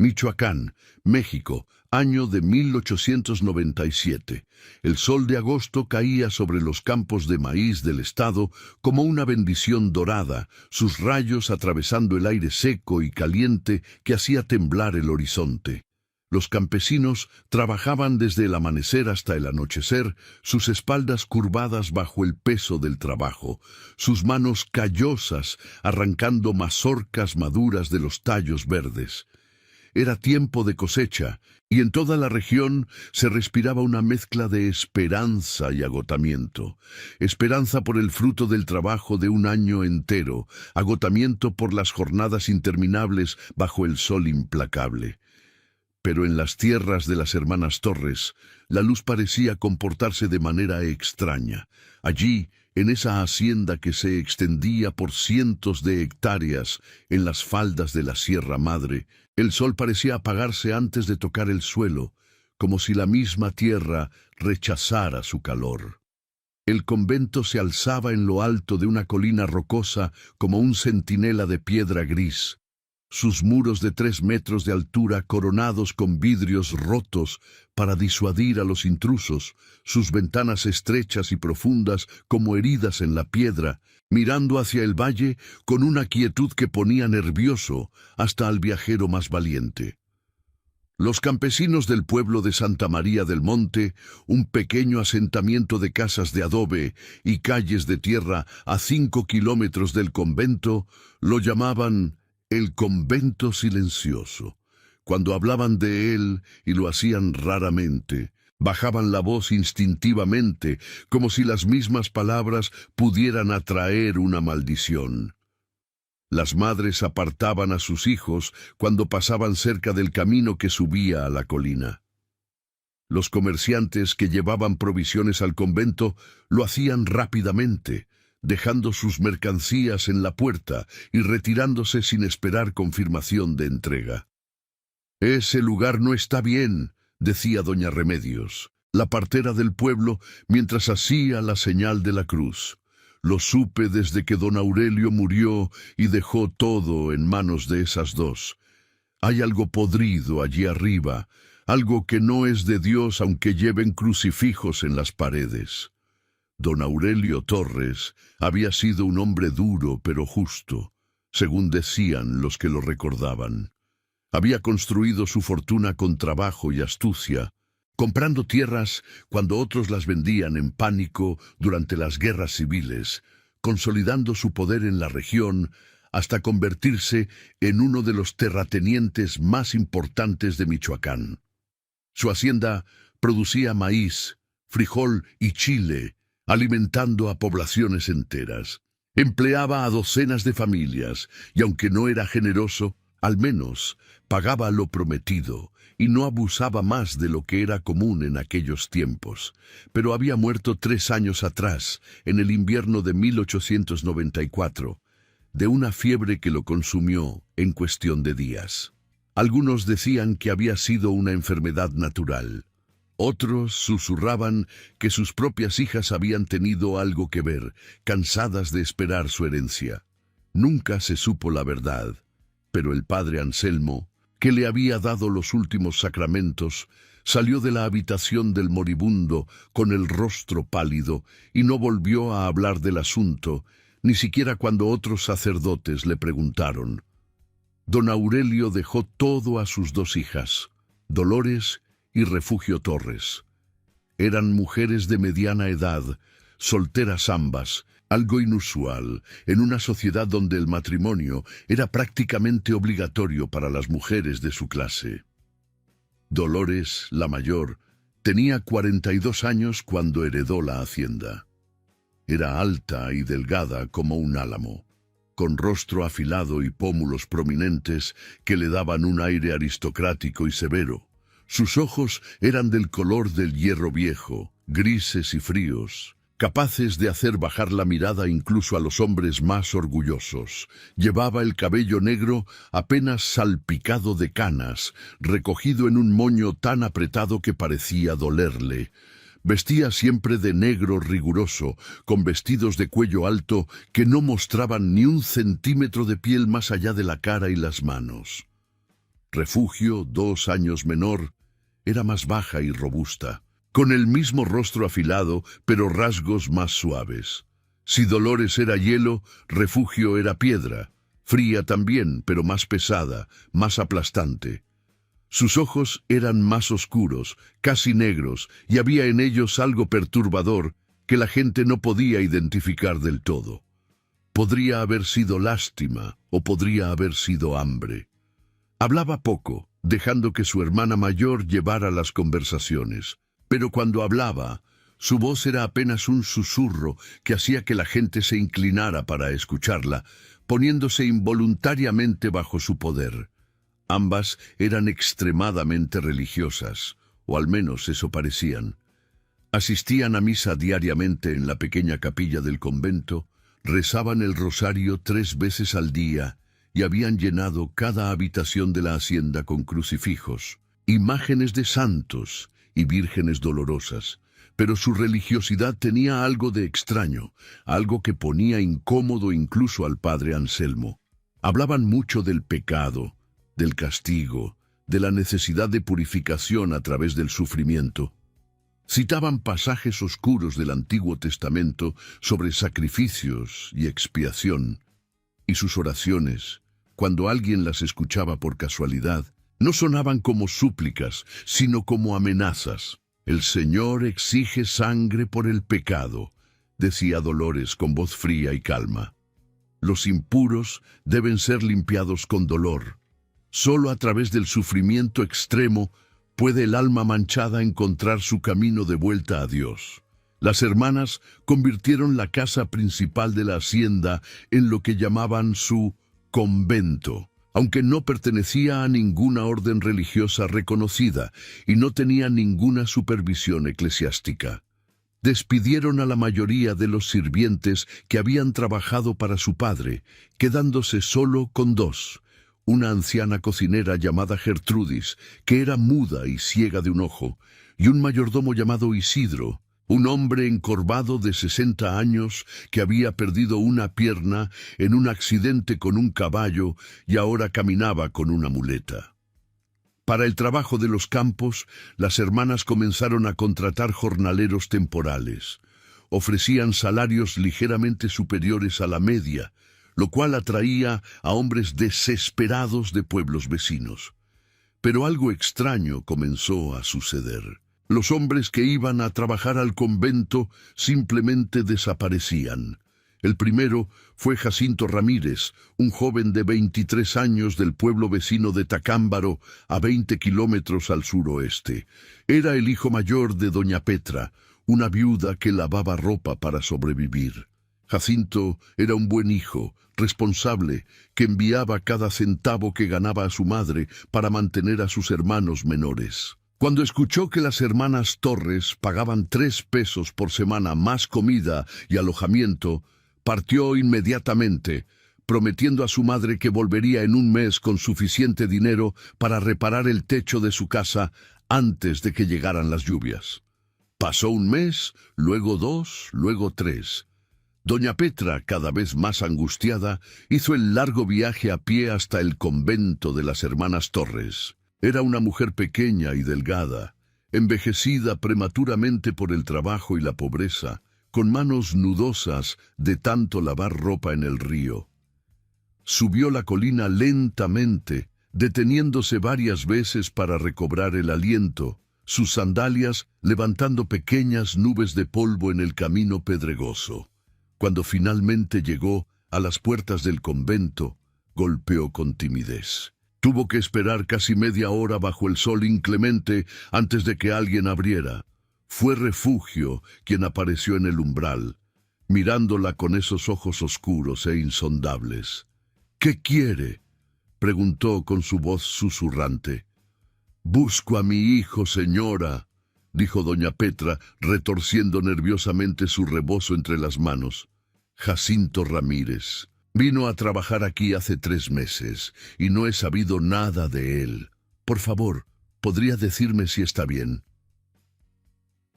Michoacán, México, año de 1897. El sol de agosto caía sobre los campos de maíz del estado como una bendición dorada, sus rayos atravesando el aire seco y caliente que hacía temblar el horizonte. Los campesinos trabajaban desde el amanecer hasta el anochecer, sus espaldas curvadas bajo el peso del trabajo, sus manos callosas arrancando mazorcas maduras de los tallos verdes. Era tiempo de cosecha, y en toda la región se respiraba una mezcla de esperanza y agotamiento. Esperanza por el fruto del trabajo de un año entero, agotamiento por las jornadas interminables bajo el sol implacable. Pero en las tierras de las hermanas Torres, la luz parecía comportarse de manera extraña. Allí, en esa hacienda que se extendía por cientos de hectáreas en las faldas de la Sierra Madre, el sol parecía apagarse antes de tocar el suelo, como si la misma tierra rechazara su calor. El convento se alzaba en lo alto de una colina rocosa como un centinela de piedra gris. Sus muros de 3 metros de altura coronados con vidrios rotos para disuadir a los intrusos, sus ventanas estrechas y profundas como heridas en la piedra, mirando hacia el valle con una quietud que ponía nervioso hasta al viajero más valiente. Los campesinos del pueblo de Santa María del Monte, un pequeño asentamiento de casas de adobe y calles de tierra a 5 kilómetros del convento, lo llamaban el convento silencioso. Cuando hablaban de él, y lo hacían raramente, bajaban la voz instintivamente, como si las mismas palabras pudieran atraer una maldición. Las madres apartaban a sus hijos cuando pasaban cerca del camino que subía a la colina. Los comerciantes que llevaban provisiones al convento lo hacían rápidamente, dejando sus mercancías en la puerta y retirándose sin esperar confirmación de entrega. «Ese lugar no está bien», decía doña Remedios, la partera del pueblo, mientras hacía la señal de la cruz. «Lo supe desde que don Aurelio murió y dejó todo en manos de esas dos. Hay algo podrido allí arriba, algo que no es de Dios aunque lleven crucifijos en las paredes». Don Aurelio Torres había sido un hombre duro pero justo, según decían los que lo recordaban. Había construido su fortuna con trabajo y astucia, comprando tierras cuando otros las vendían en pánico durante las guerras civiles, consolidando su poder en la región hasta convertirse en uno de los terratenientes más importantes de Michoacán. Su hacienda producía maíz, frijol y chile, alimentando a poblaciones enteras. Empleaba a docenas de familias, y aunque no era generoso, al menos pagaba lo prometido, y no abusaba más de lo que era común en aquellos tiempos. Pero había muerto 3 años atrás, en el invierno de 1894, de una fiebre que lo consumió en cuestión de días. Algunos decían que había sido una enfermedad natural. Otros susurraban que sus propias hijas habían tenido algo que ver, cansadas de esperar su herencia. Nunca se supo la verdad, pero el padre Anselmo, que le había dado los últimos sacramentos, salió de la habitación del moribundo con el rostro pálido y no volvió a hablar del asunto, ni siquiera cuando otros sacerdotes le preguntaron. Don Aurelio dejó todo a sus 2 hijas, Dolores y Refugio Torres. Eran mujeres de mediana edad, solteras ambas, algo inusual en una sociedad donde el matrimonio era prácticamente obligatorio para las mujeres de su clase. Dolores, la mayor, tenía 42 años cuando heredó la hacienda. Era alta y delgada como un álamo, con rostro afilado y pómulos prominentes que le daban un aire aristocrático y severo. Sus ojos eran del color del hierro viejo, grises y fríos, capaces de hacer bajar la mirada incluso a los hombres más orgullosos. Llevaba el cabello negro apenas salpicado de canas, recogido en un moño tan apretado que parecía dolerle. Vestía siempre de negro riguroso, con vestidos de cuello alto que no mostraban ni un centímetro de piel más allá de la cara y las manos. Refugio, 2 años menor, era más baja y robusta, con el mismo rostro afilado, pero rasgos más suaves. Si Dolores era hielo, Refugio era piedra, fría también, pero más pesada, más aplastante. Sus ojos eran más oscuros, casi negros, y había en ellos algo perturbador que la gente no podía identificar del todo. Podría haber sido lástima o podría haber sido hambre. Hablaba poco, dejando que su hermana mayor llevara las conversaciones, pero cuando hablaba, su voz era apenas un susurro que hacía que la gente se inclinara para escucharla, poniéndose involuntariamente bajo su poder. Ambas eran extremadamente religiosas, o al menos eso parecían. Asistían a misa diariamente en la pequeña capilla del convento, rezaban el rosario 3 veces al día y habían llenado cada habitación de la hacienda con crucifijos, imágenes de santos y vírgenes dolorosas. Pero su religiosidad tenía algo de extraño, algo que ponía incómodo incluso al padre Anselmo. Hablaban mucho del pecado, del castigo, de la necesidad de purificación a través del sufrimiento. Citaban pasajes oscuros del Antiguo Testamento sobre sacrificios y expiación, y sus oraciones, cuando alguien las escuchaba por casualidad, no sonaban como súplicas, sino como amenazas. «El Señor exige sangre por el pecado», decía Dolores con voz fría y calma. «Los impuros deben ser limpiados con dolor. Solo a través del sufrimiento extremo puede el alma manchada encontrar su camino de vuelta a Dios». Las hermanas convirtieron la casa principal de la hacienda en lo que llamaban su convento, aunque no pertenecía a ninguna orden religiosa reconocida y no tenía ninguna supervisión eclesiástica. Despidieron a la mayoría de los sirvientes que habían trabajado para su padre, quedándose solo con 2. Una anciana cocinera llamada Gertrudis, que era muda y ciega de un ojo, y un mayordomo llamado Isidro, un hombre encorvado de 60 años que había perdido una pierna en un accidente con un caballo y ahora caminaba con una muleta. Para el trabajo de los campos, las hermanas comenzaron a contratar jornaleros temporales. Ofrecían salarios ligeramente superiores a la media, lo cual atraía a hombres desesperados de pueblos vecinos. Pero algo extraño comenzó a suceder. Los hombres que iban a trabajar al convento simplemente desaparecían. El primero fue Jacinto Ramírez, un joven de 23 años del pueblo vecino de Tacámbaro, a 20 kilómetros al suroeste. Era el hijo mayor de doña Petra, una viuda que lavaba ropa para sobrevivir. Jacinto era un buen hijo, responsable, que enviaba cada centavo que ganaba a su madre para mantener a sus hermanos menores. Cuando escuchó que las hermanas Torres pagaban 3 pesos por semana más comida y alojamiento, partió inmediatamente, prometiendo a su madre que volvería en un mes con suficiente dinero para reparar el techo de su casa antes de que llegaran las lluvias. Pasó un mes, luego 2, luego 3. Doña Petra, cada vez más angustiada, hizo el largo viaje a pie hasta el convento de las hermanas Torres. Era una mujer pequeña y delgada, envejecida prematuramente por el trabajo y la pobreza, con manos nudosas de tanto lavar ropa en el río. Subió la colina lentamente, deteniéndose varias veces para recobrar el aliento, sus sandalias levantando pequeñas nubes de polvo en el camino pedregoso. Cuando finalmente llegó a las puertas del convento, golpeó con timidez. Tuvo que esperar casi media hora bajo el sol inclemente antes de que alguien abriera. Fue Refugio quien apareció en el umbral, mirándola con esos ojos oscuros e insondables. «¿Qué quiere?», preguntó con su voz susurrante. «Busco a mi hijo, señora», dijo doña Petra, retorciendo nerviosamente su rebozo entre las manos. «Jacinto Ramírez. Vino a trabajar aquí hace 3 meses y no he sabido nada de él. Por favor, ¿podría decirme si está bien?».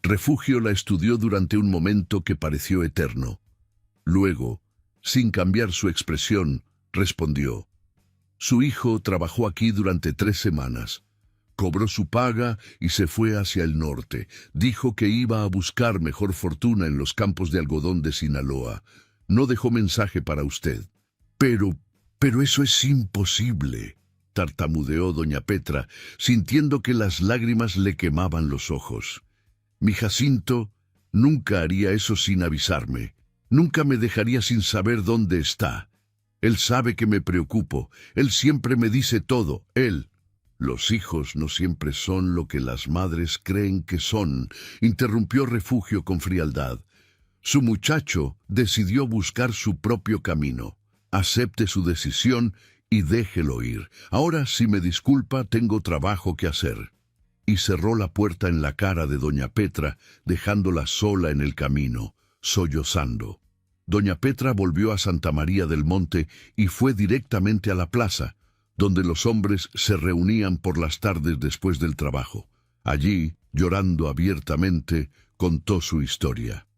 Refugio la estudió durante un momento que pareció eterno. Luego, sin cambiar su expresión, respondió: Su hijo trabajó aquí durante 3 semanas. Cobró su paga y se fue hacia el norte. Dijo que iba a buscar mejor fortuna en los campos de algodón de Sinaloa. No dejó mensaje para usted. Pero eso es imposible, tartamudeó doña Petra, sintiendo que las lágrimas le quemaban los ojos. Mi Jacinto nunca haría eso sin avisarme. Nunca me dejaría sin saber dónde está. Él sabe que me preocupo. Él siempre me dice todo. Él. Los hijos no siempre son lo que las madres creen que son, interrumpió Refugio con frialdad. Su muchacho decidió buscar su propio camino. Acepte su decisión y déjelo ir. Ahora, si me disculpa, tengo trabajo que hacer. Y cerró la puerta en la cara de doña Petra, dejándola sola en el camino, sollozando. Doña Petra volvió a Santa María del Monte y fue directamente a la plaza, donde los hombres se reunían por las tardes después del trabajo. Allí, llorando abiertamente, contó su historia.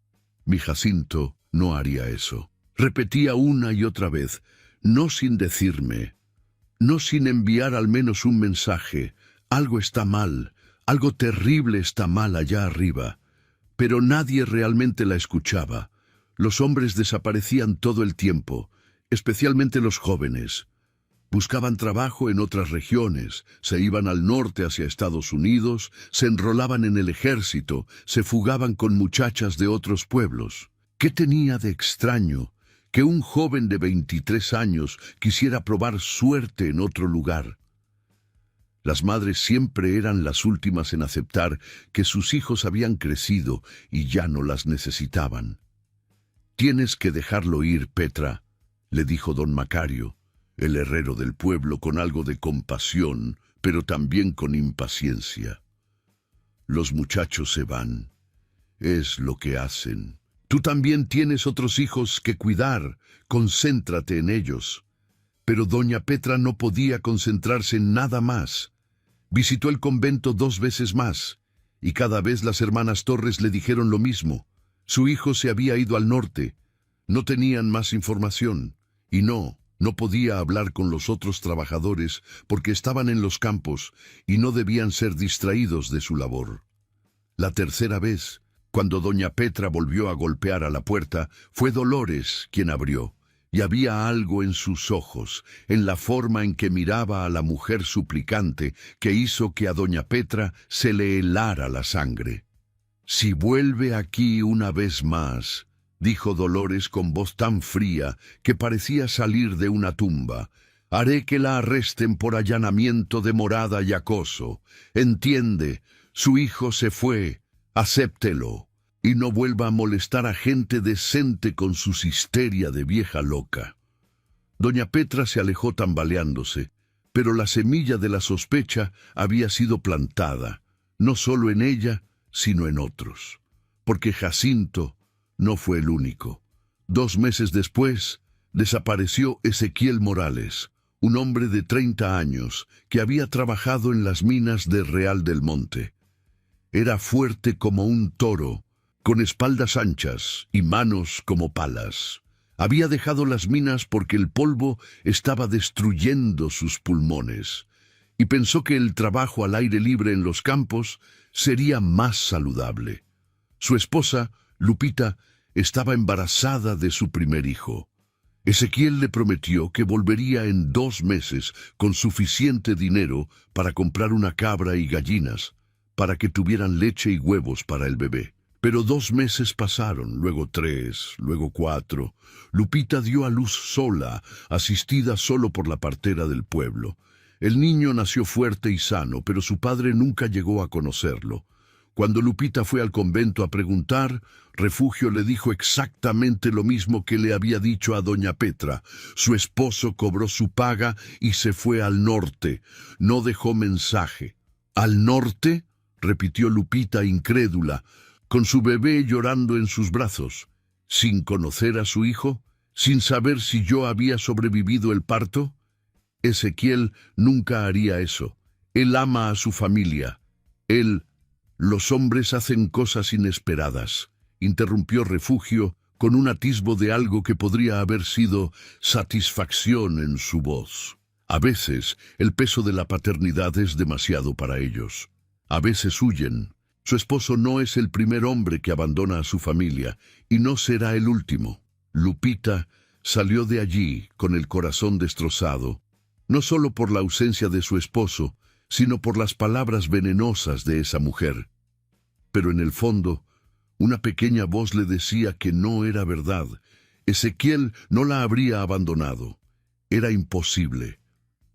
Mi Jacinto no haría eso. Repetía una y otra vez, no sin decirme, no sin enviar al menos un mensaje. Algo está mal, algo terrible está mal allá arriba. Pero nadie realmente la escuchaba. Los hombres desaparecían todo el tiempo, especialmente los jóvenes. Buscaban trabajo en otras regiones, se iban al norte hacia Estados Unidos, se enrolaban en el ejército, se fugaban con muchachas de otros pueblos. ¿Qué tenía de extraño que un joven de 23 años quisiera probar suerte en otro lugar? Las madres siempre eran las últimas en aceptar que sus hijos habían crecido y ya no las necesitaban. «Tienes que dejarlo ir, Petra», le dijo don Macario, el herrero del pueblo, con algo de compasión, pero también con impaciencia. Los muchachos se van. Es lo que hacen. Tú también tienes otros hijos que cuidar. Concéntrate en ellos. Pero doña Petra no podía concentrarse en nada más. Visitó el convento 2 veces más, y cada vez las hermanas Torres le dijeron lo mismo. Su hijo se había ido al norte. No tenían más información. Y no podía hablar con los otros trabajadores porque estaban en los campos y no debían ser distraídos de su labor. La tercera vez, cuando doña Petra volvió a golpear a la puerta, fue Dolores quien abrió, y había algo en sus ojos, en la forma en que miraba a la mujer suplicante, que hizo que a doña Petra se le helara la sangre. «Si vuelve aquí una vez más», dijo Dolores con voz tan fría que parecía salir de una tumba, «haré que la arresten por allanamiento de morada y acoso. Entiende, su hijo se fue, acéptelo, y no vuelva a molestar a gente decente con su histeria de vieja loca». Doña Petra se alejó tambaleándose, pero la semilla de la sospecha había sido plantada, no solo en ella, sino en otros, porque Jacinto no fue el único. 2 meses después, desapareció Ezequiel Morales, un hombre de 30 años que había trabajado en las minas de Real del Monte. Era fuerte como un toro, con espaldas anchas y manos como palas. Había dejado las minas porque el polvo estaba destruyendo sus pulmones, y pensó que el trabajo al aire libre en los campos sería más saludable. Su esposa, Lupita, estaba embarazada de su primer hijo. Ezequiel le prometió que volvería en 2 meses con suficiente dinero para comprar una cabra y gallinas, para que tuvieran leche y huevos para el bebé. Pero 2 meses pasaron, luego 3, luego 4. Lupita dio a luz sola, asistida solo por la partera del pueblo. El niño nació fuerte y sano, pero su padre nunca llegó a conocerlo. Cuando Lupita fue al convento a preguntar, Refugio le dijo exactamente lo mismo que le había dicho a doña Petra. Su esposo cobró su paga y se fue al norte. No dejó mensaje. ¿Al norte?, repitió Lupita incrédula, con su bebé llorando en sus brazos. ¿Sin conocer a su hijo? ¿Sin saber si yo había sobrevivido el parto? Ezequiel nunca haría eso. Él ama a su familia. Los hombres hacen cosas inesperadas, interrumpió Refugio con un atisbo de algo que podría haber sido satisfacción en su voz. A veces, el peso de la paternidad es demasiado para ellos. A veces huyen. Su esposo no es el primer hombre que abandona a su familia, y no será el último. Lupita salió de allí con el corazón destrozado, no solo por la ausencia de su esposo, sino por las palabras venenosas de esa mujer. Pero en el fondo, una pequeña voz le decía que no era verdad. Ezequiel no la habría abandonado. Era imposible.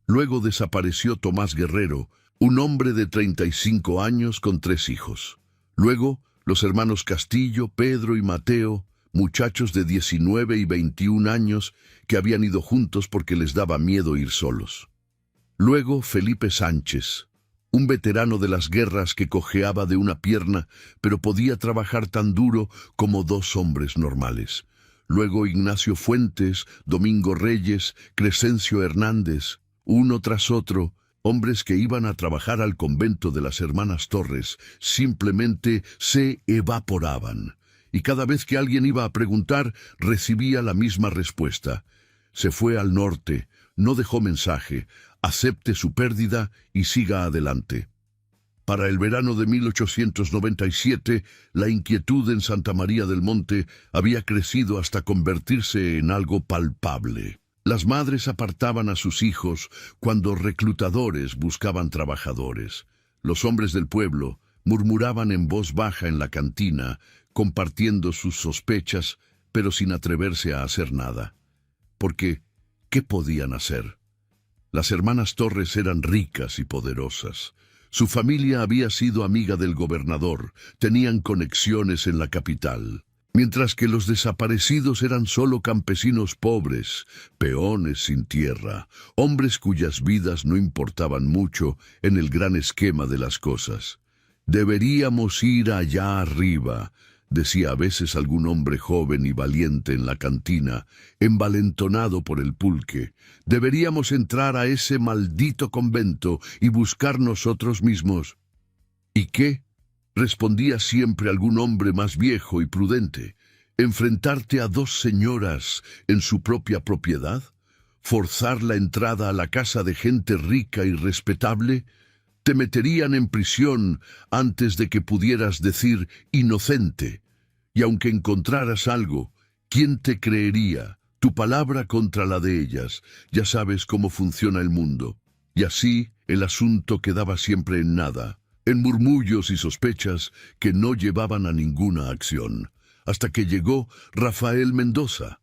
Luego desapareció Tomás Guerrero, un hombre de 35 años con 3 hijos. Luego, los hermanos Castillo, Pedro y Mateo, muchachos de 19 y 21 años que habían ido juntos porque les daba miedo ir solos. Luego, Felipe Sánchez, un veterano de las guerras que cojeaba de una pierna, pero podía trabajar tan duro como 2 hombres normales. Luego, Ignacio Fuentes, Domingo Reyes, Crescencio Hernández, uno tras otro, hombres que iban a trabajar al convento de las Hermanas Torres, simplemente se evaporaban. Y cada vez que alguien iba a preguntar, recibía la misma respuesta. Se fue al norte, no dejó mensaje, acepte su pérdida y siga adelante. Para el verano de 1897, la inquietud en Santa María del Monte había crecido hasta convertirse en algo palpable. Las madres apartaban a sus hijos cuando reclutadores buscaban trabajadores. Los hombres del pueblo murmuraban en voz baja en la cantina, compartiendo sus sospechas, pero sin atreverse a hacer nada. Porque, ¿qué podían hacer? Las hermanas Torres eran ricas y poderosas. Su familia había sido amiga del gobernador, tenían conexiones en la capital. Mientras que los desaparecidos eran solo campesinos pobres, peones sin tierra, hombres cuyas vidas no importaban mucho en el gran esquema de las cosas. «Deberíamos ir allá arriba», decía a veces algún hombre joven y valiente en la cantina, envalentonado por el pulque. «Deberíamos entrar a ese maldito convento y buscar nosotros mismos». ¿Y qué? Respondía siempre algún hombre más viejo y prudente. ¿Enfrentarte a 2 señoras en su propia propiedad? ¿Forzar la entrada a la casa de gente rica y respetable? Te meterían en prisión antes de que pudieras decir inocente. Y aunque encontraras algo, ¿quién te creería? Tu palabra contra la de ellas. Ya sabes cómo funciona el mundo. Y así el asunto quedaba siempre en nada, en murmullos y sospechas que no llevaban a ninguna acción, hasta que llegó Rafael Mendoza.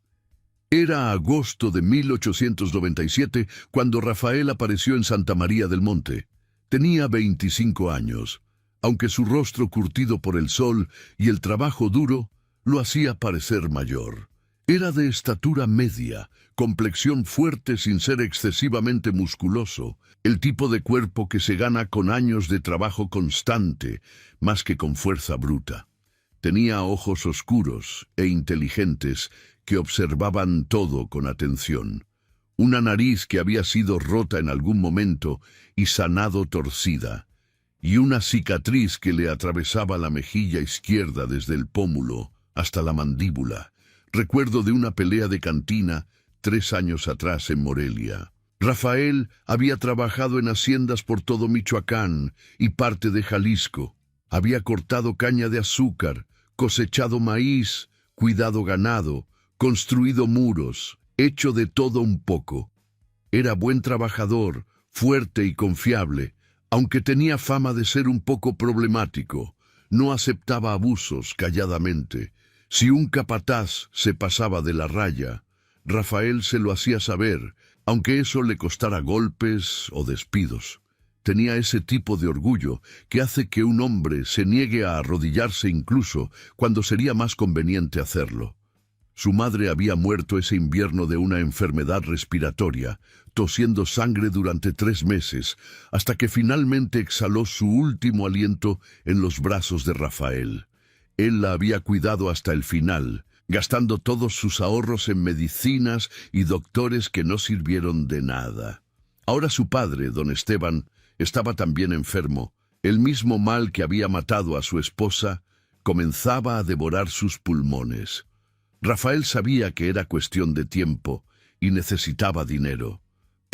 Era agosto de 1897 cuando Rafael apareció en Santa María del Monte. Tenía 25 años, aunque su rostro curtido por el sol y el trabajo duro lo hacía parecer mayor. Era de estatura media, complexión fuerte sin ser excesivamente musculoso, el tipo de cuerpo que se gana con años de trabajo constante, más que con fuerza bruta. Tenía ojos oscuros e inteligentes que observaban todo con atención. Una nariz que había sido rota en algún momento y sanado torcida, y una cicatriz que le atravesaba la mejilla izquierda desde el pómulo hasta la mandíbula. Recuerdo de una pelea de cantina 3 años atrás en Morelia. Rafael había trabajado en haciendas por todo Michoacán y parte de Jalisco. Había cortado caña de azúcar, cosechado maíz, cuidado ganado, construido muros, hecho de todo un poco. Era buen trabajador, fuerte y confiable, aunque tenía fama de ser un poco problemático. No aceptaba abusos calladamente. Si un capataz se pasaba de la raya, Rafael se lo hacía saber, aunque eso le costara golpes o despidos. Tenía ese tipo de orgullo que hace que un hombre se niegue a arrodillarse incluso cuando sería más conveniente hacerlo. Su madre había muerto ese invierno de una enfermedad respiratoria, tosiendo sangre durante 3 meses, hasta que finalmente exhaló su último aliento en los brazos de Rafael. Él la había cuidado hasta el final, gastando todos sus ahorros en medicinas y doctores que no sirvieron de nada. Ahora su padre, don Esteban, estaba también enfermo. El mismo mal que había matado a su esposa comenzaba a devorar sus pulmones. Rafael sabía que era cuestión de tiempo y necesitaba dinero.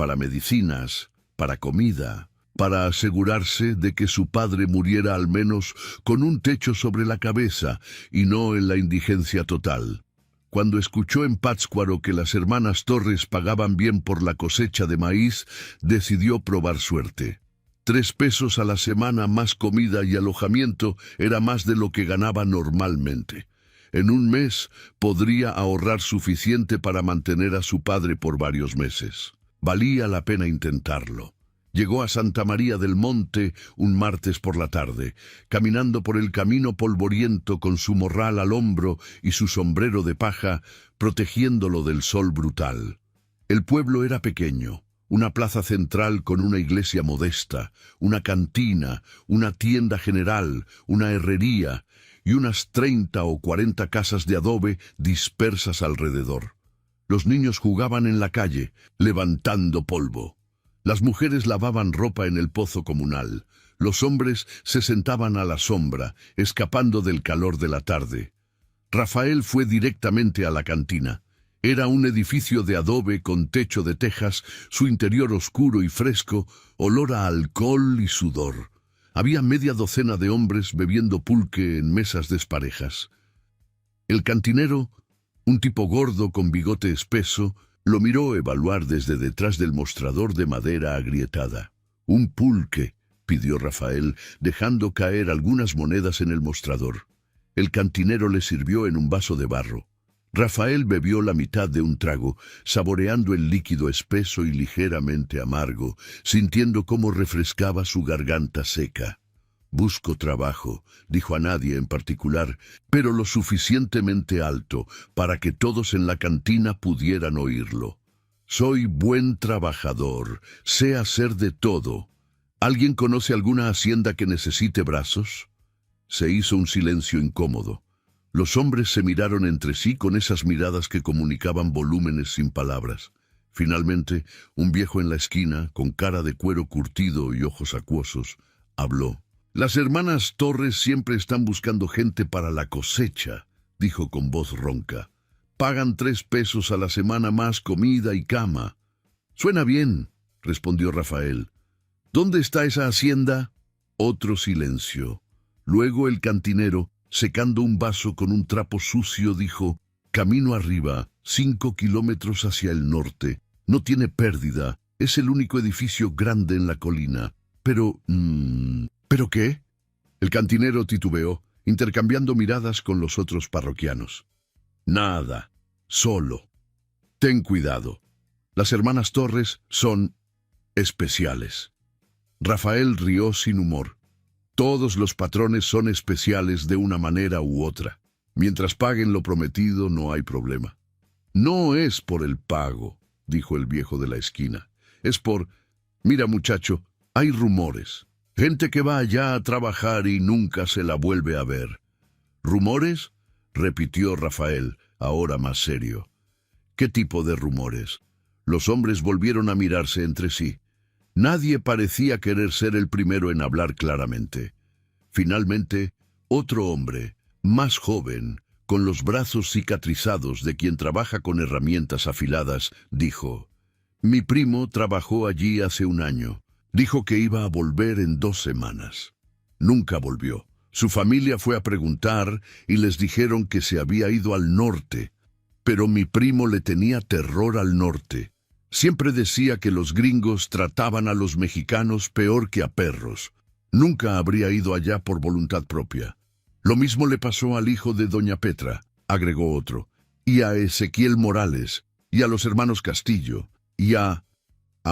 para medicinas, para comida, para asegurarse de que su padre muriera al menos con un techo sobre la cabeza y no en la indigencia total. Cuando escuchó en Pátzcuaro que las hermanas Torres pagaban bien por la cosecha de maíz, decidió probar suerte. 3 pesos a la semana más comida y alojamiento era más de lo que ganaba normalmente. En un mes podría ahorrar suficiente para mantener a su padre por varios meses. Valía la pena intentarlo. Llegó a Santa María del Monte un martes por la tarde, caminando por el camino polvoriento con su morral al hombro y su sombrero de paja, protegiéndolo del sol brutal. El pueblo era pequeño, una plaza central con una iglesia modesta, una cantina, una tienda general, una herrería y unas 30 o 40 casas de adobe dispersas alrededor. Los niños jugaban en la calle, levantando polvo. Las mujeres lavaban ropa en el pozo comunal. Los hombres se sentaban a la sombra, escapando del calor de la tarde. Rafael fue directamente a la cantina. Era un edificio de adobe con techo de tejas, su interior oscuro y fresco, olor a alcohol y sudor. Había media docena de hombres bebiendo pulque en mesas desparejas. El cantinero, un tipo gordo con bigote espeso, lo miró evaluar desde detrás del mostrador de madera agrietada. «Un pulque», pidió Rafael, dejando caer algunas monedas en el mostrador. El cantinero le sirvió en un vaso de barro. Rafael bebió la mitad de un trago, saboreando el líquido espeso y ligeramente amargo, sintiendo cómo refrescaba su garganta seca. «Busco trabajo», dijo a nadie en particular, pero lo suficientemente alto para que todos en la cantina pudieran oírlo. «Soy buen trabajador, sé hacer de todo. ¿Alguien conoce alguna hacienda que necesite brazos?» Se hizo un silencio incómodo. Los hombres se miraron entre sí con esas miradas que comunicaban volúmenes sin palabras. Finalmente, un viejo en la esquina, con cara de cuero curtido y ojos acuosos, habló. «Las hermanas Torres siempre están buscando gente para la cosecha», dijo con voz ronca. «Pagan 3 pesos a la semana más comida y cama». «Suena bien», respondió Rafael. «¿Dónde está esa hacienda?» Otro silencio. Luego el cantinero, secando un vaso con un trapo sucio, dijo: «Camino arriba, 5 kilómetros hacia el norte. No tiene pérdida. Es el único edificio grande en la colina. Pero... ¿Pero qué?» El cantinero titubeó, intercambiando miradas con los otros parroquianos. «Nada. Solo. Ten cuidado. Las hermanas Torres son especiales». Rafael rió sin humor. «Todos los patrones son especiales de una manera u otra. Mientras paguen lo prometido, no hay problema». «No es por el pago», dijo el viejo de la esquina. «Es por... Mira, muchacho, hay rumores. Gente que va allá a trabajar y nunca se la vuelve a ver». «¿Rumores?», repitió Rafael, ahora más serio. «¿Qué tipo de rumores?». Los hombres volvieron a mirarse entre sí. Nadie parecía querer ser el primero en hablar claramente. Finalmente, otro hombre, más joven, con los brazos cicatrizados de quien trabaja con herramientas afiladas, dijo: «Mi primo trabajó allí hace un año. Dijo que iba a volver en 2 semanas. Nunca volvió. Su familia fue a preguntar y les dijeron que se había ido al norte. Pero mi primo le tenía terror al norte. Siempre decía que los gringos trataban a los mexicanos peor que a perros. Nunca habría ido allá por voluntad propia. Lo mismo le pasó al hijo de doña Petra», agregó otro, «y a Ezequiel Morales, y a los hermanos Castillo, y a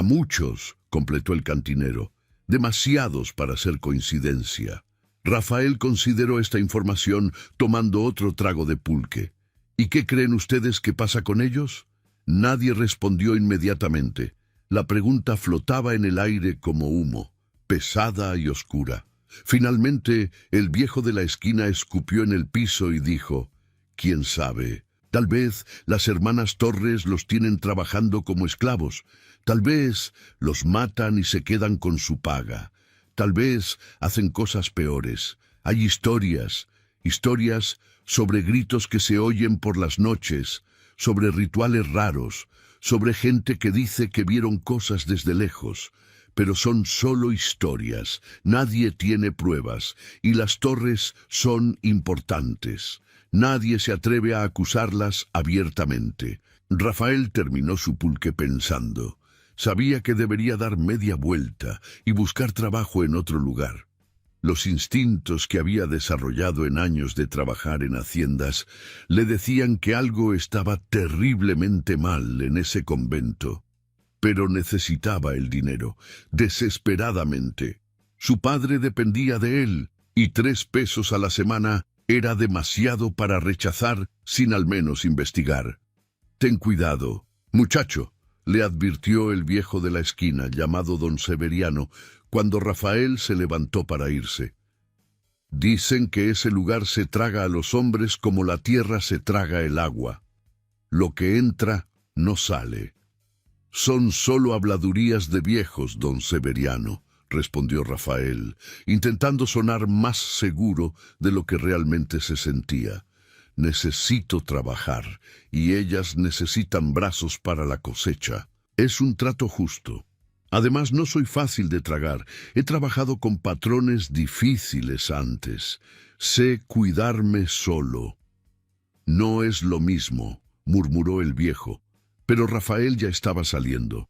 muchos», completó el cantinero. «Demasiados para ser coincidencia». Rafael consideró esta información tomando otro trago de pulque. «¿Y qué creen ustedes que pasa con ellos?». Nadie respondió inmediatamente. La pregunta flotaba en el aire como humo, pesada y oscura. Finalmente, el viejo de la esquina escupió en el piso y dijo: «¿Quién sabe? Tal vez las hermanas Torres los tienen trabajando como esclavos. Tal vez los matan y se quedan con su paga. Tal vez hacen cosas peores. Hay historias sobre gritos que se oyen por las noches, sobre rituales raros, sobre gente que dice que vieron cosas desde lejos, pero son solo historias, nadie tiene pruebas, y las torres son importantes. Nadie se atreve a acusarlas abiertamente. Rafael terminó su pulque pensando. Sabía que debería dar media vuelta y buscar trabajo en otro lugar. Los instintos que había desarrollado en años de trabajar en haciendas le decían que algo estaba terriblemente mal en ese convento. Pero necesitaba el dinero, desesperadamente. Su padre dependía de él, y 3 pesos a la semana era demasiado para rechazar sin al menos investigar. «Ten cuidado, muchacho», le advirtió el viejo de la esquina, llamado don Severiano, cuando Rafael se levantó para irse. «Dicen que ese lugar se traga a los hombres como la tierra se traga el agua. Lo que entra no sale». «Son solo habladurías de viejos, don Severiano», respondió Rafael, intentando sonar más seguro de lo que realmente se sentía. «Necesito trabajar, y ellas necesitan brazos para la cosecha. Es un trato justo. Además, no soy fácil de tragar. He trabajado con patrones difíciles antes. Sé cuidarme solo». «No es lo mismo», murmuró el viejo, pero Rafael ya estaba saliendo.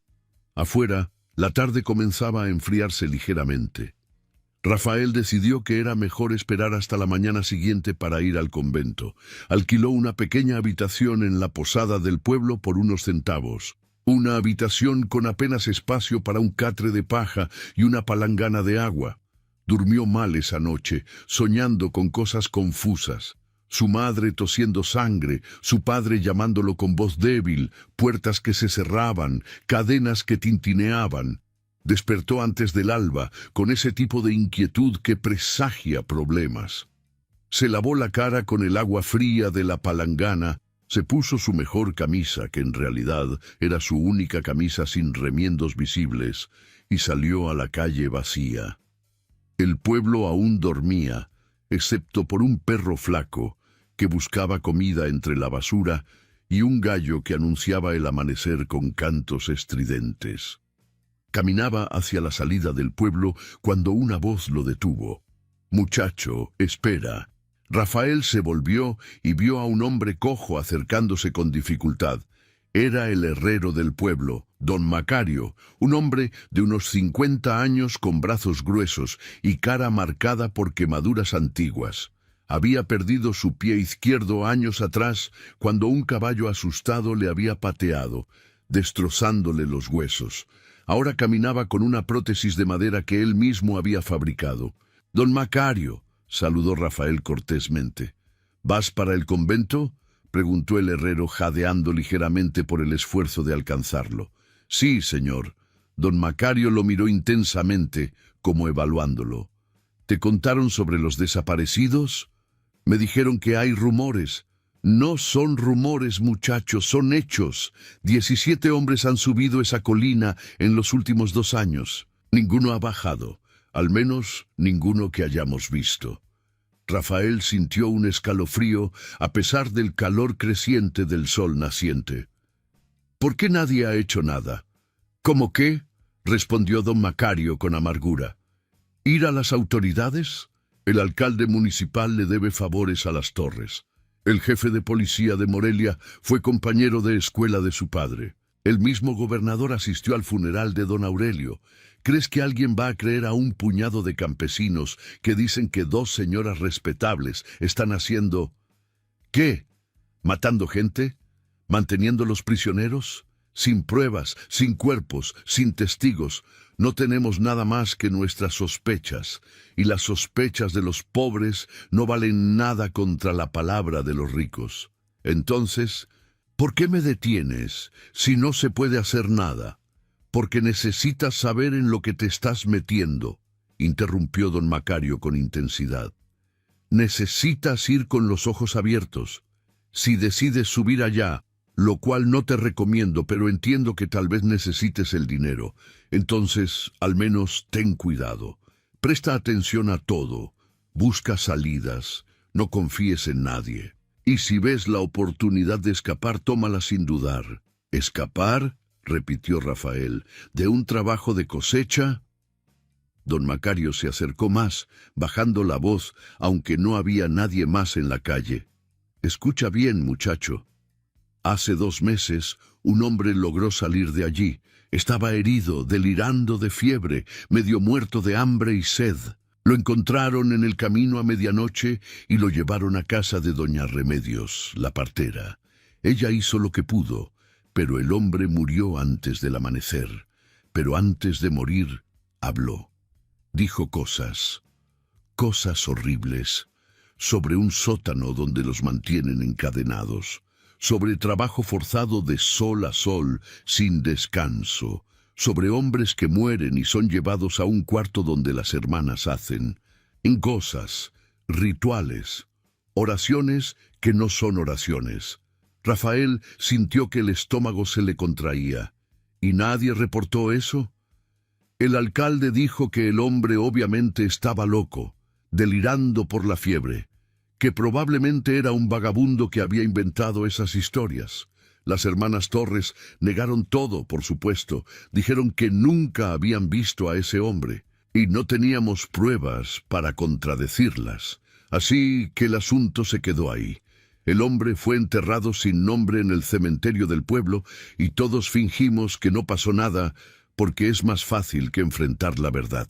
Afuera, la tarde comenzaba a enfriarse ligeramente. Rafael decidió que era mejor esperar hasta la mañana siguiente para ir al convento. Alquiló una pequeña habitación en la posada del pueblo por unos centavos. Una habitación con apenas espacio para un catre de paja y una palangana de agua. Durmió mal esa noche, soñando con cosas confusas. Su madre tosiendo sangre, su padre llamándolo con voz débil, puertas que se cerraban, cadenas que tintineaban. Despertó antes del alba, con ese tipo de inquietud que presagia problemas. Se lavó la cara con el agua fría de la palangana, se puso su mejor camisa, que en realidad era su única camisa sin remiendos visibles, y salió a la calle vacía. El pueblo aún dormía, excepto por un perro flaco, que buscaba comida entre la basura, y un gallo que anunciaba el amanecer con cantos estridentes. Caminaba hacia la salida del pueblo cuando una voz lo detuvo. «Muchacho, espera». Rafael se volvió y vio a un hombre cojo acercándose con dificultad. Era el herrero del pueblo, don Macario, un hombre de unos 50 años con brazos gruesos y cara marcada por quemaduras antiguas. Había perdido su pie izquierdo años atrás cuando un caballo asustado le había pateado, destrozándole los huesos. Ahora caminaba con una prótesis de madera que él mismo había fabricado. «Don Macario», saludó Rafael cortésmente. «¿Vas para el convento?», preguntó el herrero, jadeando ligeramente por el esfuerzo de alcanzarlo. «Sí, señor». Don Macario lo miró intensamente, como evaluándolo. «¿Te contaron sobre los desaparecidos?». «Me dijeron que hay rumores». «No son rumores, muchachos, son hechos. 17 hombres han subido esa colina en los últimos 2 años. Ninguno ha bajado, al menos ninguno que hayamos visto». Rafael sintió un escalofrío a pesar del calor creciente del sol naciente. «¿Por qué nadie ha hecho nada?». «¿Cómo qué?», respondió don Macario con amargura. «¿Ir a las autoridades? El alcalde municipal le debe favores a las torres. El jefe de policía de Morelia fue compañero de escuela de su padre. El mismo gobernador asistió al funeral de don Aurelio. ¿Crees que alguien va a creer a un puñado de campesinos que dicen que 2 señoras respetables están haciendo... ¿Qué? ¿Matando gente? ¿Manteniéndolos prisioneros? Sin pruebas, sin cuerpos, sin testigos. No tenemos nada más que nuestras sospechas, y las sospechas de los pobres no valen nada contra la palabra de los ricos. Entonces, ¿por qué me detienes si no se puede hacer nada? Porque necesitas saber en lo que te estás metiendo», interrumpió don Macario con intensidad. «Necesitas ir con los ojos abiertos. Si decides subir allá, lo cual no te recomiendo, pero entiendo que tal vez necesites el dinero, entonces al menos ten cuidado. Presta atención a todo. Busca salidas. No confíes en nadie. Y si ves la oportunidad de escapar, tómala sin dudar. ¿Escapar?, repitió Rafael. ¿De un trabajo de cosecha? Don Macario se acercó más, bajando la voz, aunque no había nadie más en la calle. Escucha bien, muchacho. Hace 2 meses, un hombre logró salir de allí. Estaba herido, delirando de fiebre, medio muerto de hambre y sed. Lo encontraron en el camino a medianoche y lo llevaron a casa de doña Remedios, la partera. Ella hizo lo que pudo, pero el hombre murió antes del amanecer. Pero antes de morir, habló. Dijo cosas horribles, sobre un sótano donde los mantienen encadenados, sobre trabajo forzado de sol a sol, sin descanso, sobre hombres que mueren y son llevados a un cuarto donde las hermanas hacen, en cosas, rituales, oraciones que no son oraciones. Rafael sintió que el estómago se le contraía. ¿Y nadie reportó eso? El alcalde dijo que el hombre obviamente estaba loco, delirando por la fiebre, que probablemente era un vagabundo que había inventado esas historias. Las hermanas Torres negaron todo, por supuesto, dijeron que nunca habían visto a ese hombre, y no teníamos pruebas para contradecirlas. Así que el asunto se quedó ahí. El hombre fue enterrado sin nombre en el cementerio del pueblo, y todos fingimos que no pasó nada, porque es más fácil que enfrentar la verdad.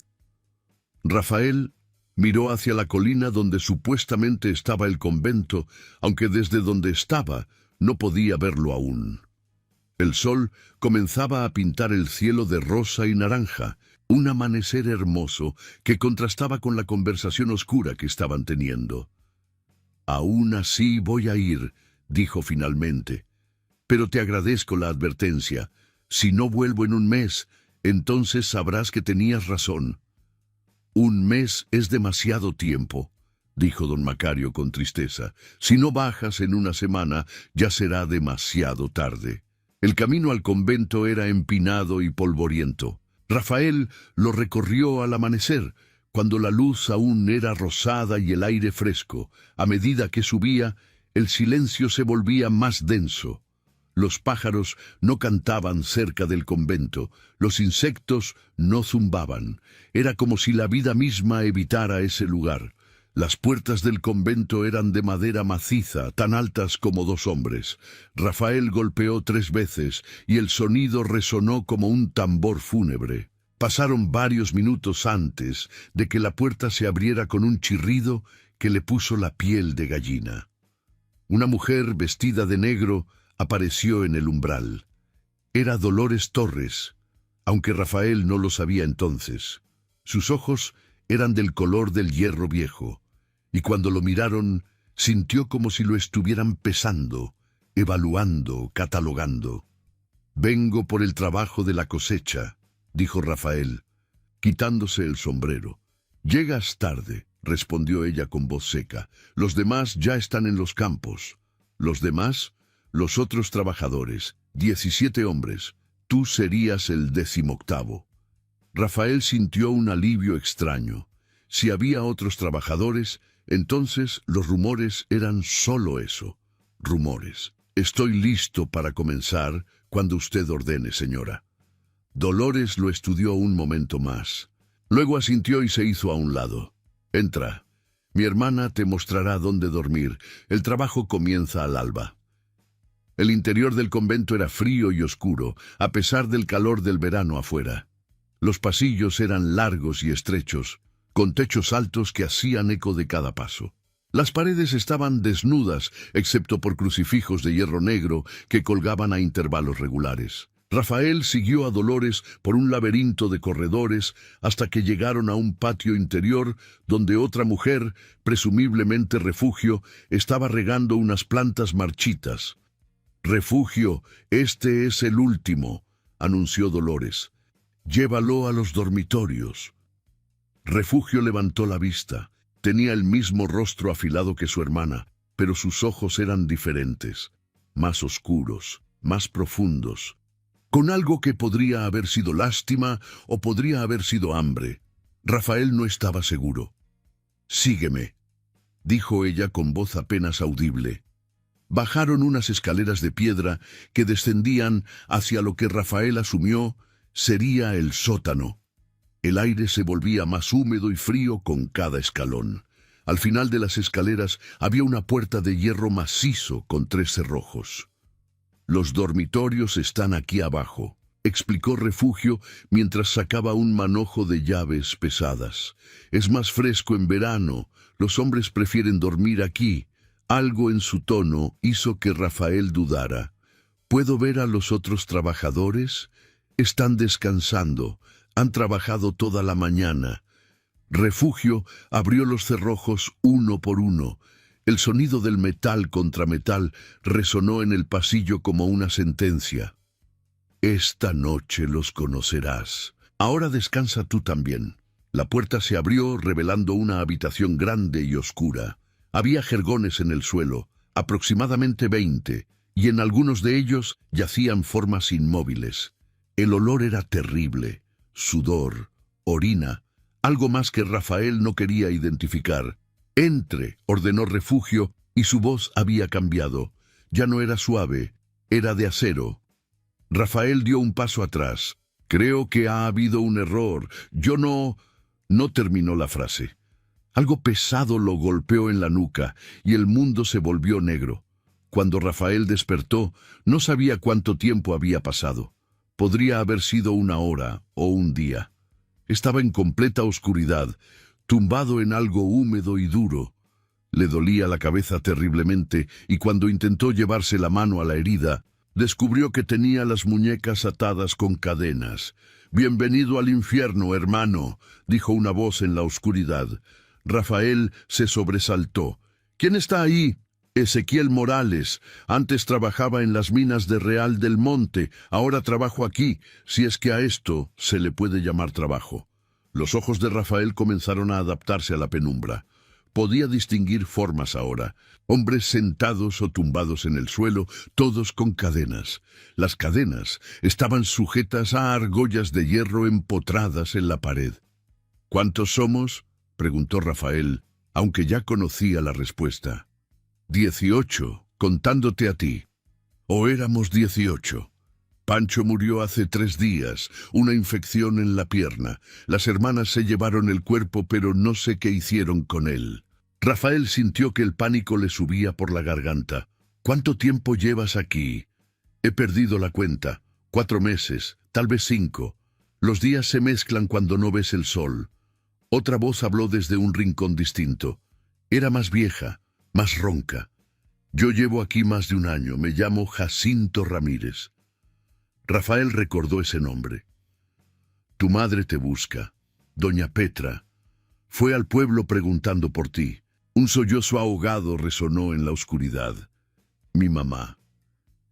Rafael miró hacia la colina donde supuestamente estaba el convento, aunque desde donde estaba no podía verlo aún. El sol comenzaba a pintar el cielo de rosa y naranja, un amanecer hermoso que contrastaba con la conversación oscura que estaban teniendo. «Aún así voy a ir», dijo finalmente. «Pero te agradezco la advertencia. Si no vuelvo en un mes, entonces sabrás que tenías razón». «1 mes es demasiado tiempo», dijo don Macario con tristeza. «Si no bajas en 1 semana, ya será demasiado tarde». El camino al convento era empinado y polvoriento. Rafael lo recorrió al amanecer, cuando la luz aún era rosada y el aire fresco. A medida que subía, el silencio se volvía más denso. Los pájaros no cantaban cerca del convento, los insectos no zumbaban. Era como si la vida misma evitara ese lugar. Las puertas del convento eran de madera maciza, tan altas como 2 hombres. Rafael golpeó 3 veces y el sonido resonó como un tambor fúnebre. Pasaron varios minutos antes de que la puerta se abriera con un chirrido que le puso la piel de gallina. Una mujer vestida de negro apareció en el umbral. Era Dolores Torres, aunque Rafael no lo sabía entonces. Sus ojos eran del color del hierro viejo, y cuando lo miraron, sintió como si lo estuvieran pesando, evaluando, catalogando. «Vengo por el trabajo de la cosecha», dijo Rafael, quitándose el sombrero. «Llegas tarde», respondió ella con voz seca. «Los demás ya están en los campos». «¿Los demás?». «Los otros trabajadores, 17 hombres. Tú serías el 18º». Rafael sintió un alivio extraño. Si había otros trabajadores, entonces los rumores eran solo eso, rumores. «Estoy listo para comenzar cuando usted ordene, señora». Dolores lo estudió un momento más. Luego asintió y se hizo a un lado. «Entra. Mi hermana te mostrará dónde dormir. El trabajo comienza al alba». El interior del convento era frío y oscuro, a pesar del calor del verano afuera. Los pasillos eran largos y estrechos, con techos altos que hacían eco de cada paso. Las paredes estaban desnudas, excepto por crucifijos de hierro negro que colgaban a intervalos regulares. Rafael siguió a Dolores por un laberinto de corredores hasta que llegaron a un patio interior donde otra mujer, presumiblemente Refugio, estaba regando unas plantas marchitas. «Refugio, este es el último», anunció Dolores. «Llévalo a los dormitorios». Refugio levantó la vista. Tenía el mismo rostro afilado que su hermana, pero sus ojos eran diferentes, más oscuros, más profundos, con algo que podría haber sido lástima o podría haber sido hambre. Rafael no estaba seguro. «Sígueme», dijo ella con voz apenas audible. Bajaron unas escaleras de piedra que descendían hacia lo que Rafael asumió sería el sótano. El aire se volvía más húmedo y frío con cada escalón. Al final de las escaleras había una puerta de hierro macizo con 3 cerrojos. «Los dormitorios están aquí abajo», explicó Refugio mientras sacaba un manojo de llaves pesadas. «Es más fresco en verano. Los hombres prefieren dormir aquí». Algo en su tono hizo que Rafael dudara. «¿Puedo ver a los otros trabajadores? Están descansando. Han trabajado toda la mañana». Refugio abrió los cerrojos uno por uno. El sonido del metal contra metal resonó en el pasillo como una sentencia. «Esta noche los conocerás. Ahora descansa tú también». La puerta se abrió revelando una habitación grande y oscura. Había jergones en el suelo, aproximadamente 20, y en algunos de ellos yacían formas inmóviles. El olor era terrible, sudor, orina, algo más que Rafael no quería identificar. «Entre», ordenó Refugio, y su voz había cambiado. Ya no era suave, era de acero. Rafael dio un paso atrás. «Creo que ha habido un error. Yo no...» No terminó la frase. Algo pesado lo golpeó en la nuca y el mundo se volvió negro. Cuando Rafael despertó, no sabía cuánto tiempo había pasado. Podría haber sido 1 hora o un día. Estaba en completa oscuridad, tumbado en algo húmedo y duro. Le dolía la cabeza terriblemente y cuando intentó llevarse la mano a la herida, descubrió que tenía las muñecas atadas con cadenas. «Bienvenido al infierno, hermano», dijo una voz en la oscuridad. Rafael se sobresaltó. «¿Quién está ahí?» «Ezequiel Morales. Antes trabajaba en las minas de Real del Monte. Ahora trabajo aquí, si es que a esto se le puede llamar trabajo». Los ojos de Rafael comenzaron a adaptarse a la penumbra. Podía distinguir formas ahora. Hombres sentados o tumbados en el suelo, todos con cadenas. Las cadenas estaban sujetas a argollas de hierro empotradas en la pared. «¿Cuántos somos?», preguntó Rafael, aunque ya conocía la respuesta. 18, contándote a ti». «¿O éramos 18? Pancho murió hace 3 días, una infección en la pierna. Las hermanas se llevaron el cuerpo, pero no sé qué hicieron con él». Rafael sintió que el pánico le subía por la garganta. «¿Cuánto tiempo llevas aquí?» «He perdido la cuenta. 4 meses, tal vez 5. Los días se mezclan cuando no ves el sol». Otra voz habló desde un rincón distinto. Era más vieja, más ronca. «Yo llevo aquí más de 1 año. Me llamo Jacinto Ramírez». Rafael recordó ese nombre. «Tu madre te busca. Doña Petra. Fue al pueblo preguntando por ti». Un sollozo ahogado resonó en la oscuridad. «Mi mamá.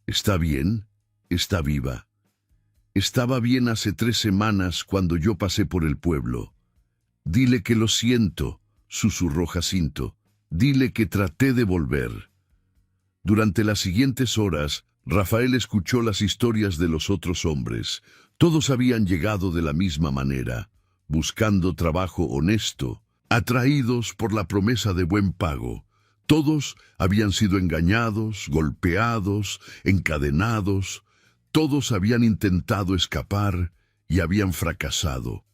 ¿Está bien? ¿Está viva?» «Estaba bien hace 3 semanas cuando yo pasé por el pueblo». «Dile que lo siento», susurró Jacinto. «Dile que traté de volver». Durante las siguientes horas, Rafael escuchó las historias de los otros hombres. Todos habían llegado de la misma manera, buscando trabajo honesto, atraídos por la promesa de buen pago. Todos habían sido engañados, golpeados, encadenados. Todos habían intentado escapar y habían fracasado.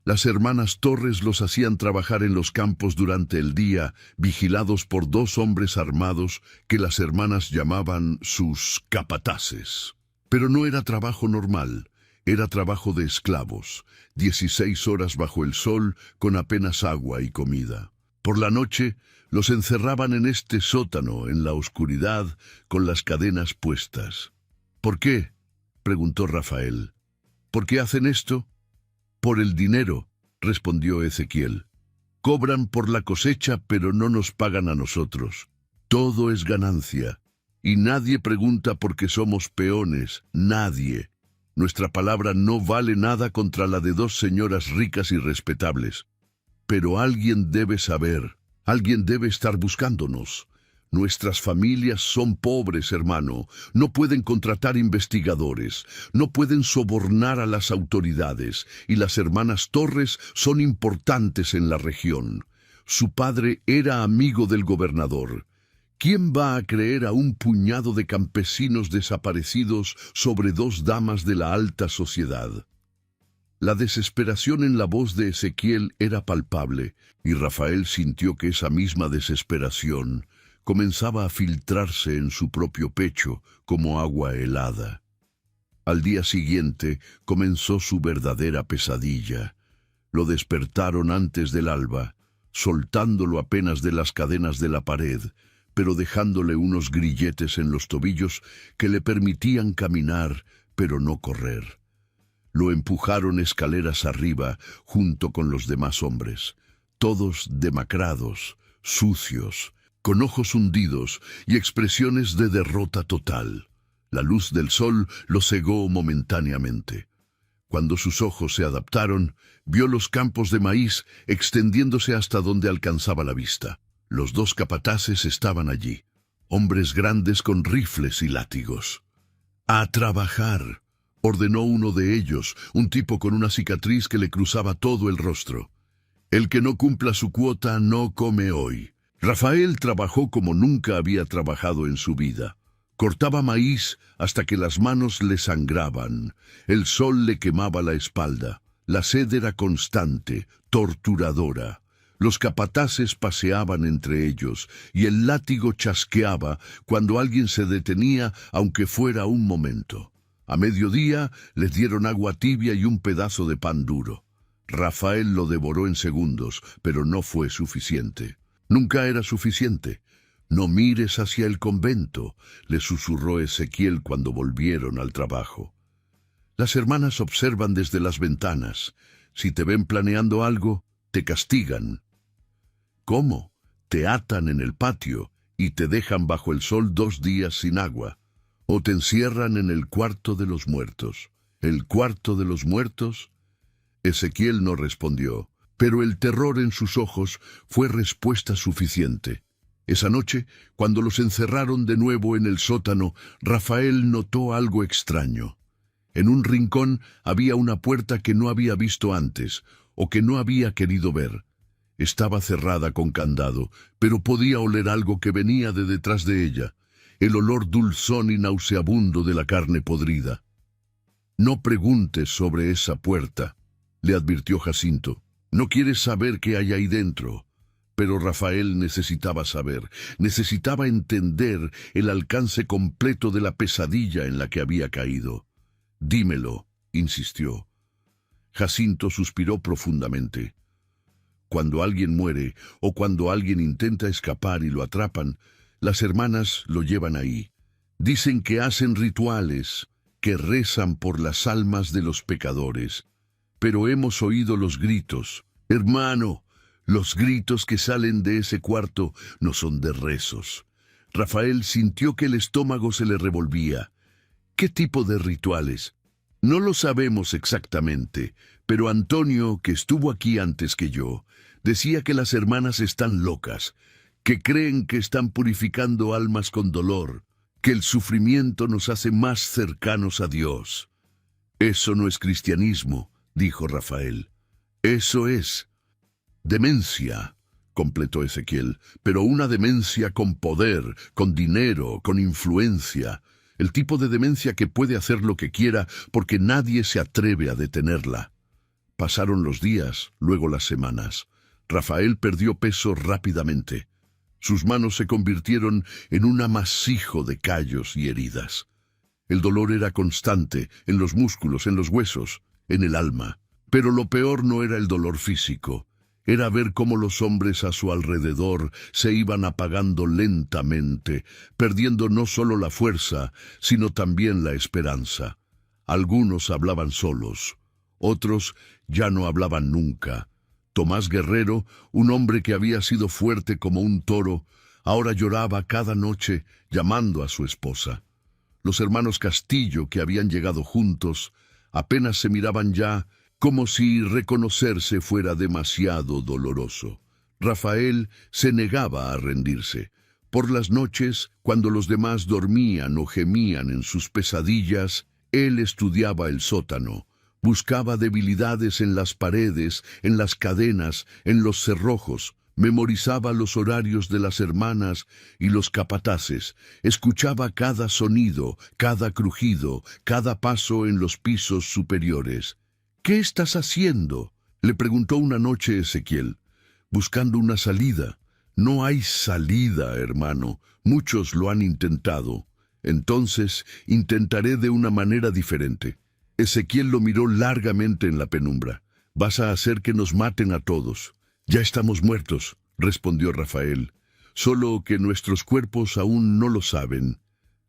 Las hermanas Torres los hacían trabajar en los campos durante el día, vigilados por 2 hombres armados que las hermanas llamaban sus capataces. Pero no era trabajo normal, era trabajo de esclavos, 16 horas bajo el sol con apenas agua y comida. Por la noche los encerraban en este sótano, en la oscuridad, con las cadenas puestas. «¿Por qué?», preguntó Rafael. «¿Por qué hacen esto?». «Por el dinero», respondió Ezequiel. «Cobran por la cosecha, pero no nos pagan a nosotros. Todo es ganancia. Y nadie pregunta por qué somos peones, nadie. Nuestra palabra no vale nada contra la de 2 señoras ricas y respetables. Pero alguien debe saber, alguien debe estar buscándonos. Nuestras familias son pobres, hermano. No pueden contratar investigadores, no pueden sobornar a las autoridades, y las hermanas Torres son importantes en la región. Su padre era amigo del gobernador. ¿Quién va a creer a un puñado de campesinos desaparecidos sobre dos damas de la alta sociedad? La desesperación en la voz de Ezequiel era palpable, y Rafael sintió que esa misma desesperación comenzaba a filtrarse en su propio pecho como agua helada. Al día siguiente comenzó su verdadera pesadilla. Lo despertaron antes del alba, soltándolo apenas de las cadenas de la pared, pero dejándole unos grilletes en los tobillos que le permitían caminar, pero no correr. Lo empujaron escaleras arriba junto con los demás hombres, todos demacrados, sucios, con ojos hundidos y expresiones de derrota total. La luz del sol lo cegó momentáneamente. Cuando sus ojos se adaptaron, vio los campos de maíz extendiéndose hasta donde alcanzaba la vista. Los dos capataces estaban allí, hombres grandes con rifles y látigos. ¡A trabajar!, ordenó uno de ellos, un tipo con una cicatriz que le cruzaba todo el rostro. El que no cumpla su cuota no come hoy. Rafael trabajó como nunca había trabajado en su vida. Cortaba maíz hasta que las manos le sangraban. El sol le quemaba la espalda. La sed era constante, torturadora. Los capataces paseaban entre ellos, y el látigo chasqueaba cuando alguien se detenía, aunque fuera un momento. A mediodía les dieron agua tibia y un pedazo de pan duro. Rafael lo devoró en segundos, pero no fue suficiente. Nunca era suficiente. «No mires hacia el convento», le susurró Ezequiel cuando volvieron al trabajo. Las hermanas observan desde las ventanas. Si te ven planeando algo, te castigan. ¿Cómo? Te atan en el patio y te dejan bajo el sol 2 días sin agua. O te encierran en el cuarto de los muertos. ¿El cuarto de los muertos? Ezequiel no respondió, pero el terror en sus ojos fue respuesta suficiente. Esa noche, cuando los encerraron de nuevo en el sótano, Rafael notó algo extraño. En un rincón había una puerta que no había visto antes, o que no había querido ver. Estaba cerrada con candado, pero podía oler algo que venía de detrás de ella, el olor dulzón y nauseabundo de la carne podrida. «No preguntes sobre esa puerta», le advirtió Jacinto. «No quieres saber qué hay ahí dentro». Pero Rafael necesitaba saber, necesitaba entender el alcance completo de la pesadilla en la que había caído. «Dímelo», insistió. Jacinto suspiró profundamente. Cuando alguien muere o cuando alguien intenta escapar y lo atrapan, las hermanas lo llevan ahí. Dicen que hacen rituales, que rezan por las almas de los pecadores. Pero hemos oído los gritos. «Hermano, los gritos que salen de ese cuarto no son de rezos». Rafael sintió que el estómago se le revolvía. «¿Qué tipo de rituales?» «No lo sabemos exactamente, pero Antonio, que estuvo aquí antes que yo, decía que las hermanas están locas, que creen que están purificando almas con dolor, que el sufrimiento nos hace más cercanos a Dios». «Eso no es cristianismo», dijo Rafael. «Eso es demencia», completó Ezequiel, «pero una demencia con poder, con dinero, con influencia. El tipo de demencia que puede hacer lo que quiera porque nadie se atreve a detenerla». Pasaron los días, luego las semanas. Rafael perdió peso rápidamente. Sus manos se convirtieron en un amasijo de callos y heridas. El dolor era constante, en los músculos, en los huesos, en el alma. Pero lo peor no era el dolor físico. Era ver cómo los hombres a su alrededor se iban apagando lentamente, perdiendo no solo la fuerza, sino también la esperanza. Algunos hablaban solos, otros ya no hablaban nunca. Tomás Guerrero, un hombre que había sido fuerte como un toro, ahora lloraba cada noche llamando a su esposa. Los hermanos Castillo, que habían llegado juntos, apenas se miraban ya, como si reconocerse fuera demasiado doloroso. Rafael se negaba a rendirse. Por las noches, cuando los demás dormían o gemían en sus pesadillas, él estudiaba el sótano, buscaba debilidades en las paredes, en las cadenas, en los cerrojos, Memorizaba los horarios de las hermanas y los capataces, escuchaba cada sonido, cada crujido, cada paso en los pisos superiores. «¿Qué estás haciendo?», le preguntó una noche Ezequiel. «Buscando una salida». «No hay salida, hermano. Muchos lo han intentado. Entonces intentaré de una manera diferente». Ezequiel lo miró largamente en la penumbra. «Vas a hacer que nos maten a todos». «Ya estamos muertos», respondió Rafael. «Solo que nuestros cuerpos aún no lo saben».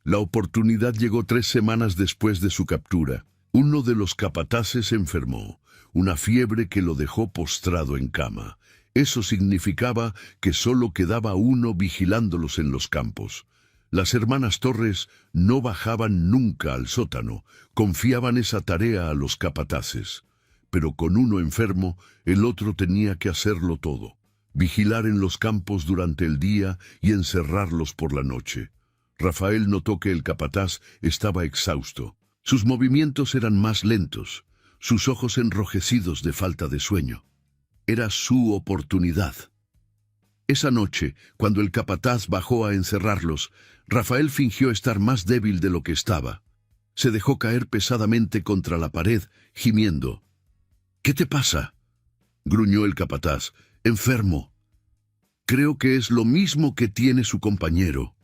La oportunidad llegó 3 semanas después de su captura. Uno de los capataces enfermó, una fiebre que lo dejó postrado en cama. Eso significaba que solo quedaba uno vigilándolos en los campos. Las hermanas Torres no bajaban nunca al sótano, confiaban esa tarea a los capataces. Pero con uno enfermo, el otro tenía que hacerlo todo. Vigilar en los campos durante el día y encerrarlos por la noche. Rafael notó que el capataz estaba exhausto. Sus movimientos eran más lentos, sus ojos enrojecidos de falta de sueño. Era su oportunidad. Esa noche, cuando el capataz bajó a encerrarlos, Rafael fingió estar más débil de lo que estaba. Se dejó caer pesadamente contra la pared, gimiendo. «¿Qué te pasa?», gruñó el capataz. «Enfermo». «Creo que es lo mismo que tiene su compañero».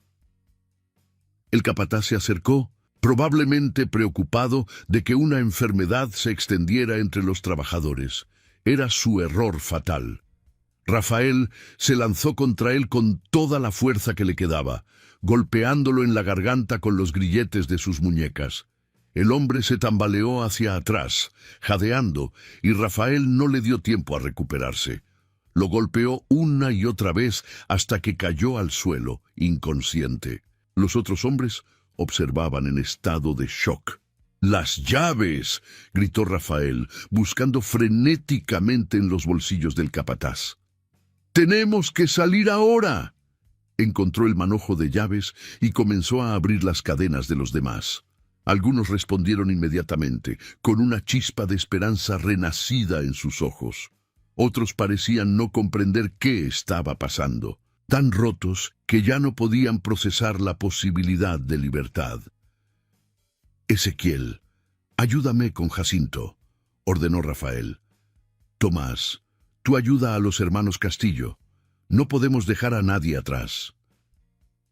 El capataz se acercó, probablemente preocupado de que una enfermedad se extendiera entre los trabajadores. Era su error fatal. Rafael se lanzó contra él con toda la fuerza que le quedaba, golpeándolo en la garganta con los grilletes de sus muñecas. El hombre se tambaleó hacia atrás, jadeando, y Rafael no le dio tiempo a recuperarse. Lo golpeó una y otra vez hasta que cayó al suelo, inconsciente. Los otros hombres observaban en estado de shock. «¡Las llaves!», gritó Rafael, buscando frenéticamente en los bolsillos del capataz. «¡Tenemos que salir ahora!». Encontró el manojo de llaves y comenzó a abrir las cadenas de los demás. Algunos respondieron inmediatamente, con una chispa de esperanza renacida en sus ojos. Otros parecían no comprender qué estaba pasando, tan rotos que ya no podían procesar la posibilidad de libertad. «Ezequiel, ayúdame con Jacinto», ordenó Rafael. «Tomás, tú ayuda a los hermanos Castillo. No podemos dejar a nadie atrás».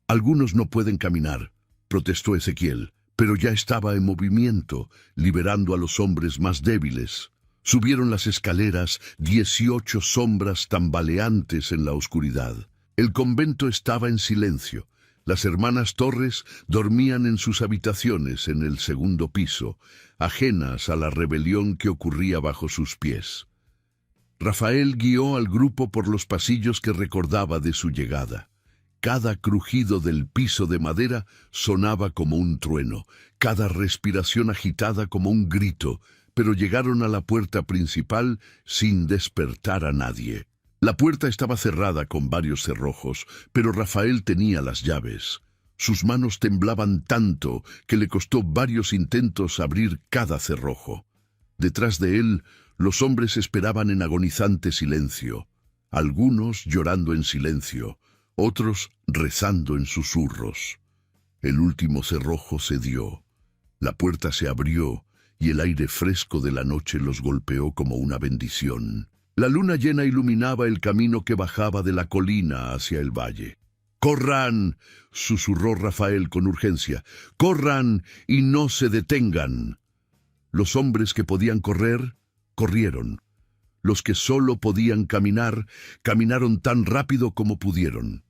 «Algunos no pueden caminar», protestó Ezequiel, pero ya estaba en movimiento, liberando a los hombres más débiles. Subieron las escaleras 18 sombras tambaleantes en la oscuridad. El convento estaba en silencio. Las hermanas Torres dormían en sus habitaciones en el segundo piso, ajenas a la rebelión que ocurría bajo sus pies. Rafael guió al grupo por los pasillos que recordaba de su llegada. Cada crujido del piso de madera sonaba como un trueno, cada respiración agitada como un grito, pero llegaron a la puerta principal sin despertar a nadie. La puerta estaba cerrada con varios cerrojos, pero Rafael tenía las llaves. Sus manos temblaban tanto que le costó varios intentos abrir cada cerrojo. Detrás de él, los hombres esperaban en agonizante silencio, algunos llorando en silencio, otros rezando en susurros. El último cerrojo cedió. La puerta se abrió y el aire fresco de la noche los golpeó como una bendición. La luna llena iluminaba el camino que bajaba de la colina hacia el valle. «¡Corran!», susurró Rafael con urgencia. «¡Corran y no se detengan!». Los hombres que podían correr, corrieron. Los que solo podían caminar, caminaron tan rápido como pudieron.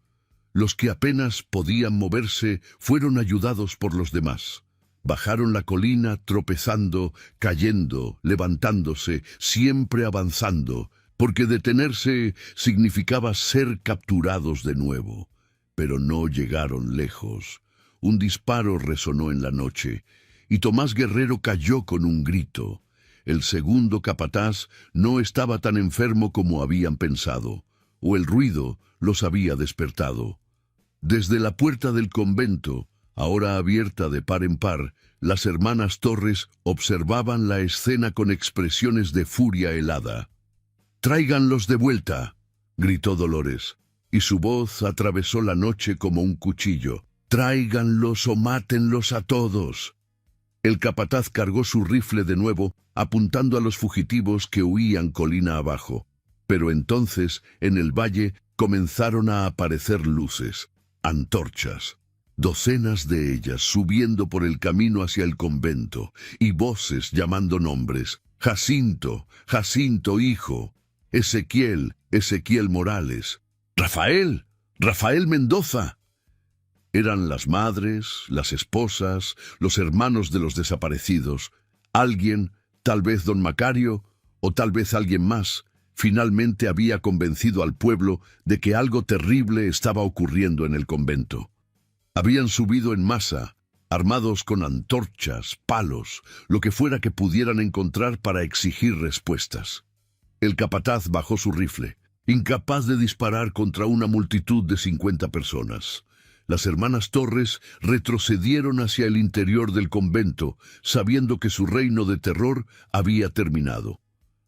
Los que apenas podían moverse fueron ayudados por los demás. Bajaron la colina tropezando, cayendo, levantándose, siempre avanzando, porque detenerse significaba ser capturados de nuevo. Pero no llegaron lejos. Un disparo resonó en la noche, y Tomás Guerrero cayó con un grito. El segundo capataz no estaba tan enfermo como habían pensado, o el ruido los había despertado. Desde la puerta del convento, ahora abierta de par en par, las hermanas Torres observaban la escena con expresiones de furia helada. «¡Tráiganlos de vuelta!», gritó Dolores, y su voz atravesó la noche como un cuchillo. «¡Tráiganlos o mátenlos a todos!». El capataz cargó su rifle de nuevo, apuntando a los fugitivos que huían colina abajo. Pero entonces, en el valle, comenzaron a aparecer luces, antorchas, docenas de ellas subiendo por el camino hacia el convento, y voces llamando nombres. «Jacinto, Jacinto, hijo. Ezequiel, Ezequiel Morales. Rafael, Rafael Mendoza». Eran las madres, las esposas, los hermanos de los desaparecidos. Alguien, tal vez don Macario, o tal vez alguien más, finalmente había convencido al pueblo de que algo terrible estaba ocurriendo en el convento. Habían subido en masa, armados con antorchas, palos, lo que fuera que pudieran encontrar para exigir respuestas. El capataz bajó su rifle, incapaz de disparar contra una multitud de 50 personas. Las hermanas Torres retrocedieron hacia el interior del convento, sabiendo que su reino de terror había terminado.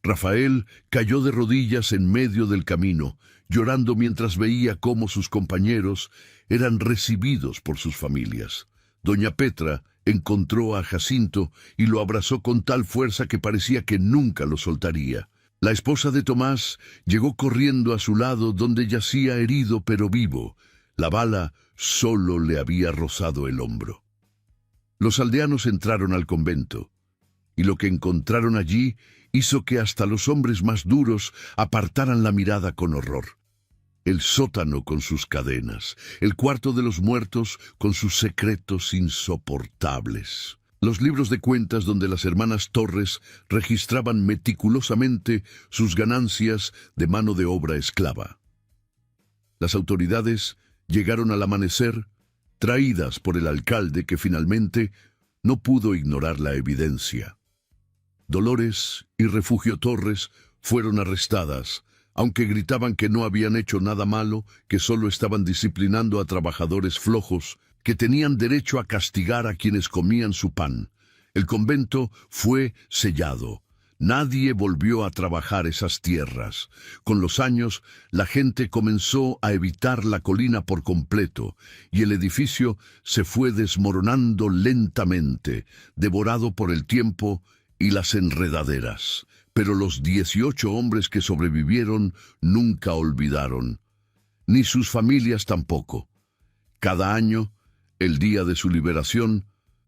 Rafael cayó de rodillas en medio del camino, llorando mientras veía cómo sus compañeros eran recibidos por sus familias. Doña Petra encontró a Jacinto y lo abrazó con tal fuerza que parecía que nunca lo soltaría. La esposa de Tomás llegó corriendo a su lado donde yacía herido pero vivo. La bala solo le había rozado el hombro. Los aldeanos entraron al convento, y lo que encontraron allí hizo que hasta los hombres más duros apartaran la mirada con horror. El sótano con sus cadenas, el cuarto de los muertos con sus secretos insoportables. Los libros de cuentas donde las hermanas Torres registraban meticulosamente sus ganancias de mano de obra esclava. Las autoridades llegaron al amanecer, traídas por el alcalde que finalmente no pudo ignorar la evidencia. Dolores y Refugio Torres fueron arrestadas, aunque gritaban que no habían hecho nada malo, que solo estaban disciplinando a trabajadores flojos, que tenían derecho a castigar a quienes comían su pan. El convento fue sellado. Nadie volvió a trabajar esas tierras. Con los años, la gente comenzó a evitar la colina por completo, y el edificio se fue desmoronando lentamente, devorado por el tiempo y las enredaderas. Pero los 18 hombres que sobrevivieron nunca olvidaron, ni sus familias tampoco. Cada año, el día de su liberación,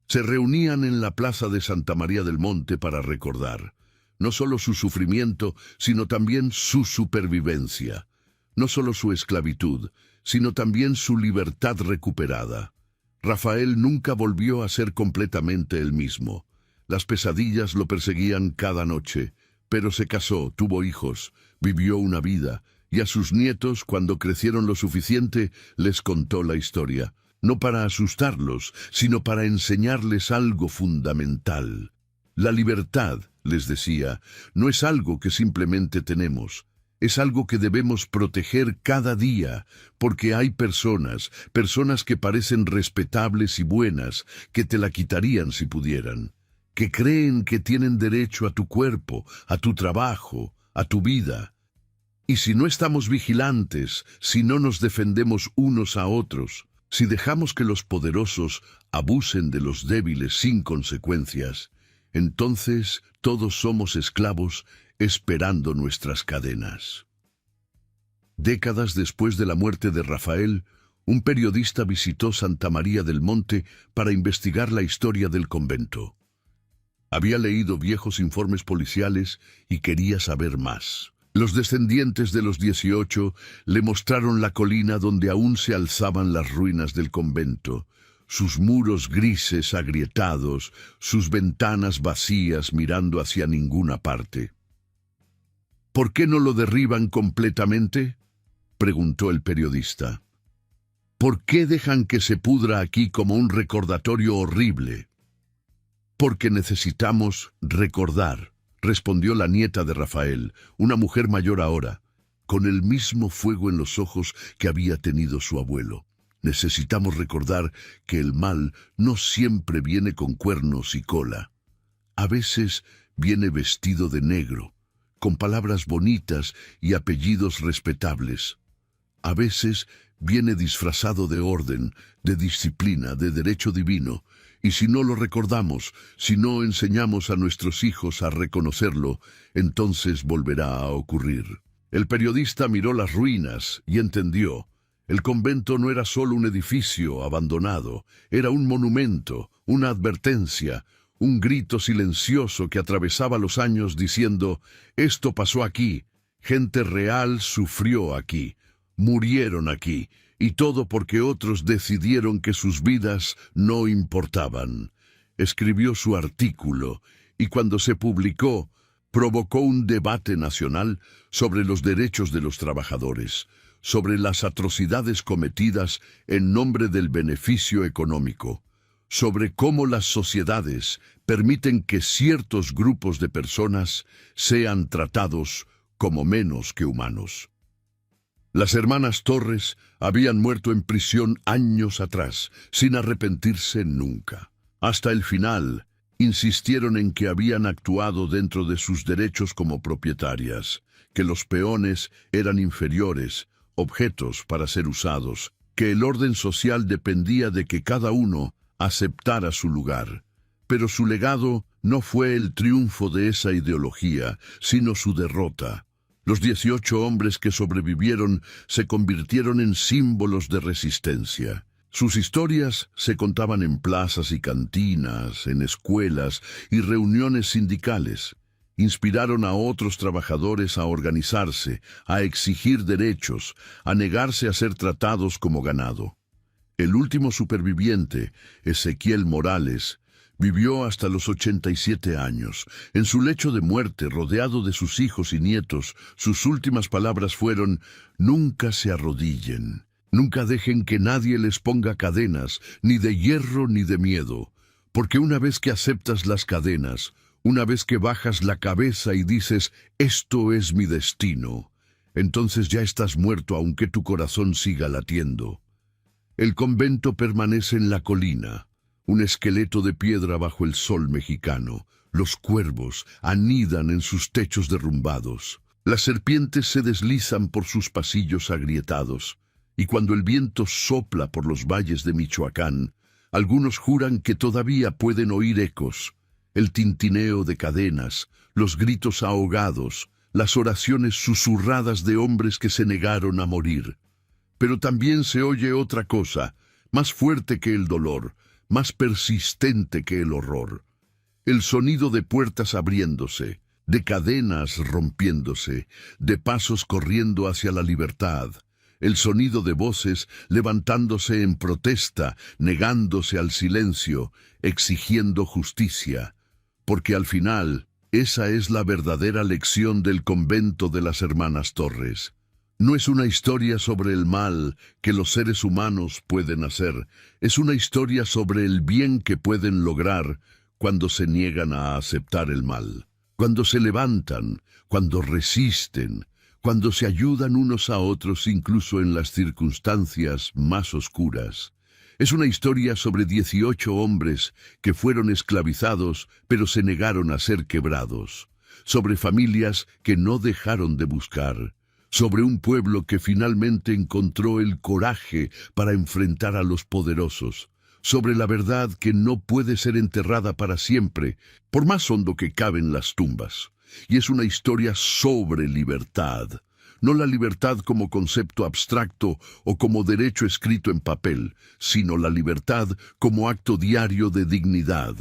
se reunían en la plaza de Santa María del Monte para recordar no solo su sufrimiento, sino también su supervivencia, no solo su esclavitud, sino también su libertad recuperada. Rafael nunca volvió a ser completamente el mismo. Las pesadillas lo perseguían cada noche, pero se casó, tuvo hijos, vivió una vida, y a sus nietos, cuando crecieron lo suficiente, les contó la historia, no para asustarlos, sino para enseñarles algo fundamental. La libertad, les decía, no es algo que simplemente tenemos, es algo que debemos proteger cada día, porque hay personas que parecen respetables y buenas, que te la quitarían si pudieran, que creen que tienen derecho a tu cuerpo, a tu trabajo, a tu vida. Y si no estamos vigilantes, si no nos defendemos unos a otros, si dejamos que los poderosos abusen de los débiles sin consecuencias, entonces todos somos esclavos esperando nuestras cadenas. Décadas después de la muerte de Rafael, un periodista visitó Santa María del Monte para investigar la historia del convento. Había leído viejos informes policiales y quería saber más. Los descendientes de los 18 le mostraron la colina donde aún se alzaban las ruinas del convento, sus muros grises agrietados, sus ventanas vacías mirando hacia ninguna parte. ¿Por qué no lo derriban completamente?, preguntó el periodista. ¿Por qué dejan que se pudra aquí como un recordatorio horrible? Porque necesitamos recordar, respondió la nieta de Rafael, una mujer mayor ahora, con el mismo fuego en los ojos que había tenido su abuelo. Necesitamos recordar que el mal no siempre viene con cuernos y cola. A veces viene vestido de negro, con palabras bonitas y apellidos respetables. A veces viene disfrazado de orden, de disciplina, de derecho divino, y si no lo recordamos, si no enseñamos a nuestros hijos a reconocerlo, entonces volverá a ocurrir. El periodista miró las ruinas y entendió. El convento no era solo un edificio abandonado, era un monumento, una advertencia, un grito silencioso que atravesaba los años diciendo: esto pasó aquí, gente real sufrió aquí, murieron aquí, y todo porque otros decidieron que sus vidas no importaban. Escribió su artículo, y cuando se publicó, provocó un debate nacional sobre los derechos de los trabajadores, sobre las atrocidades cometidas en nombre del beneficio económico, sobre cómo las sociedades permiten que ciertos grupos de personas sean tratados como menos que humanos. Las hermanas Torres habían muerto en prisión años atrás, sin arrepentirse nunca. Hasta el final, insistieron en que habían actuado dentro de sus derechos como propietarias, que los peones eran inferiores, objetos para ser usados, que el orden social dependía de que cada uno aceptara su lugar. Pero su legado no fue el triunfo de esa ideología, sino su derrota. Los 18 hombres que sobrevivieron se convirtieron en símbolos de resistencia. Sus historias se contaban en plazas y cantinas, en escuelas y reuniones sindicales. Inspiraron a otros trabajadores a organizarse, a exigir derechos, a negarse a ser tratados como ganado. El último superviviente, Ezequiel Morales, vivió hasta los 87 años. En su lecho de muerte, rodeado de sus hijos y nietos, sus últimas palabras fueron: nunca se arrodillen, nunca dejen que nadie les ponga cadenas, ni de hierro ni de miedo, porque una vez que aceptas las cadenas, una vez que bajas la cabeza y dices: esto es mi destino, entonces ya estás muerto aunque tu corazón siga latiendo. El convento permanece en la colina, un esqueleto de piedra bajo el sol mexicano. Los cuervos anidan en sus techos derrumbados. Las serpientes se deslizan por sus pasillos agrietados. Y cuando el viento sopla por los valles de Michoacán, algunos juran que todavía pueden oír ecos, el tintineo de cadenas, los gritos ahogados, las oraciones susurradas de hombres que se negaron a morir. Pero también se oye otra cosa, más fuerte que el dolor, más persistente que el horror. El sonido de puertas abriéndose, de cadenas rompiéndose, de pasos corriendo hacia la libertad. El sonido de voces levantándose en protesta, negándose al silencio, exigiendo justicia. Porque al final, esa es la verdadera lección del convento de las Hermanas Torres. No es una historia sobre el mal que los seres humanos pueden hacer, es una historia sobre el bien que pueden lograr cuando se niegan a aceptar el mal, cuando se levantan, cuando resisten, cuando se ayudan unos a otros incluso en las circunstancias más oscuras. Es una historia sobre 18 hombres que fueron esclavizados pero se negaron a ser quebrados, sobre familias que no dejaron de buscar, sobre un pueblo que finalmente encontró el coraje para enfrentar a los poderosos, sobre la verdad que no puede ser enterrada para siempre, por más hondo que caben las tumbas. Y es una historia sobre libertad, no la libertad como concepto abstracto o como derecho escrito en papel, sino la libertad como acto diario de dignidad,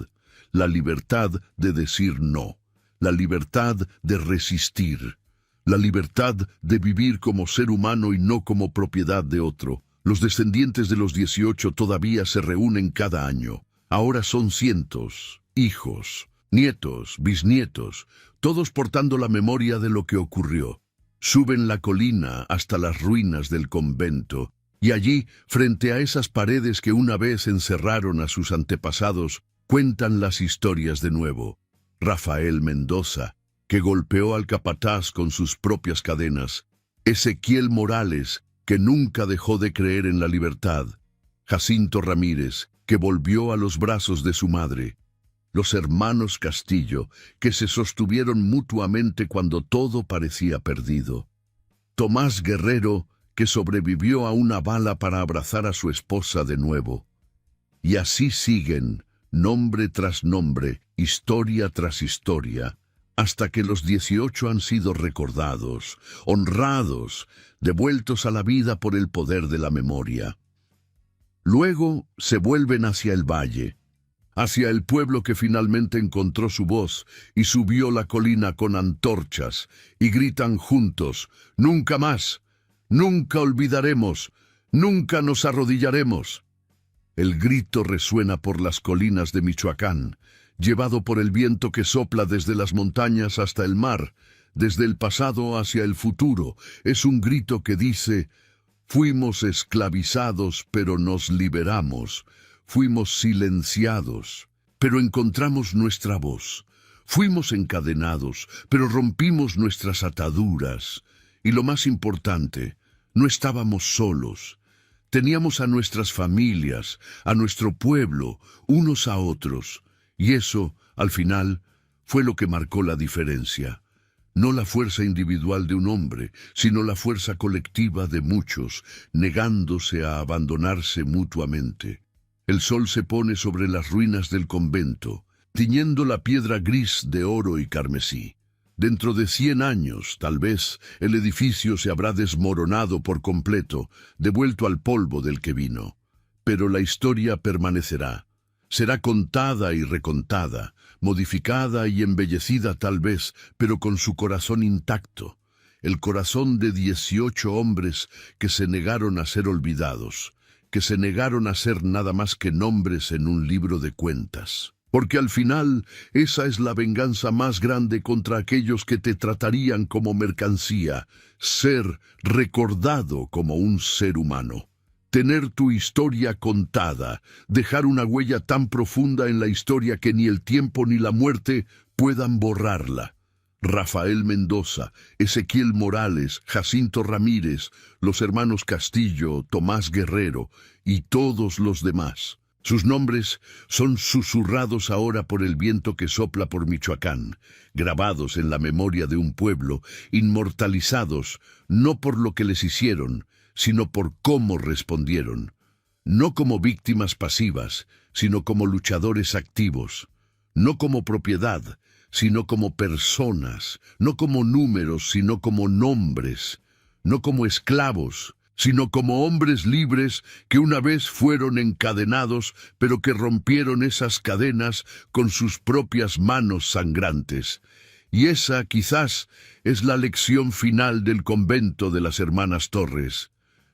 la libertad de decir no, la libertad de resistir, la libertad de vivir como ser humano y no como propiedad de otro. Los descendientes de los 18 todavía se reúnen cada año. Ahora son cientos, hijos, nietos, bisnietos, todos portando la memoria de lo que ocurrió. Suben la colina hasta las ruinas del convento, y allí, frente a esas paredes que una vez encerraron a sus antepasados, cuentan las historias de nuevo. Rafael Mendoza, que golpeó al capataz con sus propias cadenas. Ezequiel Morales, que nunca dejó de creer en la libertad. Jacinto Ramírez, que volvió a los brazos de su madre. los hermanos Castillo, que se sostuvieron mutuamente cuando todo parecía perdido. Tomás Guerrero, que sobrevivió a una bala para abrazar a su esposa de nuevo. Y así siguen, nombre tras nombre, historia tras historia, hasta que los 18 han sido recordados, honrados, devueltos a la vida por el poder de la memoria. Luego se vuelven hacia el valle, hacia el pueblo que finalmente encontró su voz y subió la colina con antorchas, y gritan juntos: «¡Nunca más! ¡Nunca olvidaremos! ¡Nunca nos arrodillaremos!». El grito resuena por las colinas de Michoacán, llevado por el viento que sopla desde las montañas hasta el mar, desde el pasado hacia el futuro. Es un grito que dice: fuimos esclavizados, pero nos liberamos. Fuimos silenciados, pero encontramos nuestra voz. Fuimos encadenados, pero rompimos nuestras ataduras. Y lo más importante, no estábamos solos. Teníamos a nuestras familias, a nuestro pueblo, unos a otros. Y eso, al final, fue lo que marcó la diferencia. No la fuerza individual de un hombre, sino la fuerza colectiva de muchos, negándose a abandonarse mutuamente. El sol se pone sobre las ruinas del convento, tiñendo la piedra gris de oro y carmesí. Dentro de 100 años, tal vez, el edificio se habrá desmoronado por completo, devuelto al polvo del que vino. Pero la historia permanecerá. Será contada y recontada, modificada y embellecida tal vez, pero con su corazón intacto. El corazón de 18 hombres que se negaron a ser olvidados, que se negaron a ser nada más que nombres en un libro de cuentas. Porque al final, esa es la venganza más grande contra aquellos que te tratarían como mercancía, ser recordado como un ser humano. Tener tu historia contada, dejar una huella tan profunda en la historia que ni el tiempo ni la muerte puedan borrarla. Rafael Mendoza, Ezequiel Morales, Jacinto Ramírez, los hermanos Castillo, Tomás Guerrero y todos los demás. Sus nombres son susurrados ahora por el viento que sopla por Michoacán, grabados en la memoria de un pueblo, inmortalizados no por lo que les hicieron, sino por cómo respondieron. No como víctimas pasivas, sino como luchadores activos. No como propiedad, sino como personas. No como números, sino como nombres. No como esclavos, sino como hombres libres que una vez fueron encadenados, pero que rompieron esas cadenas con sus propias manos sangrantes. Y esa, quizás, es la lección final del convento de las Hermanas Torres.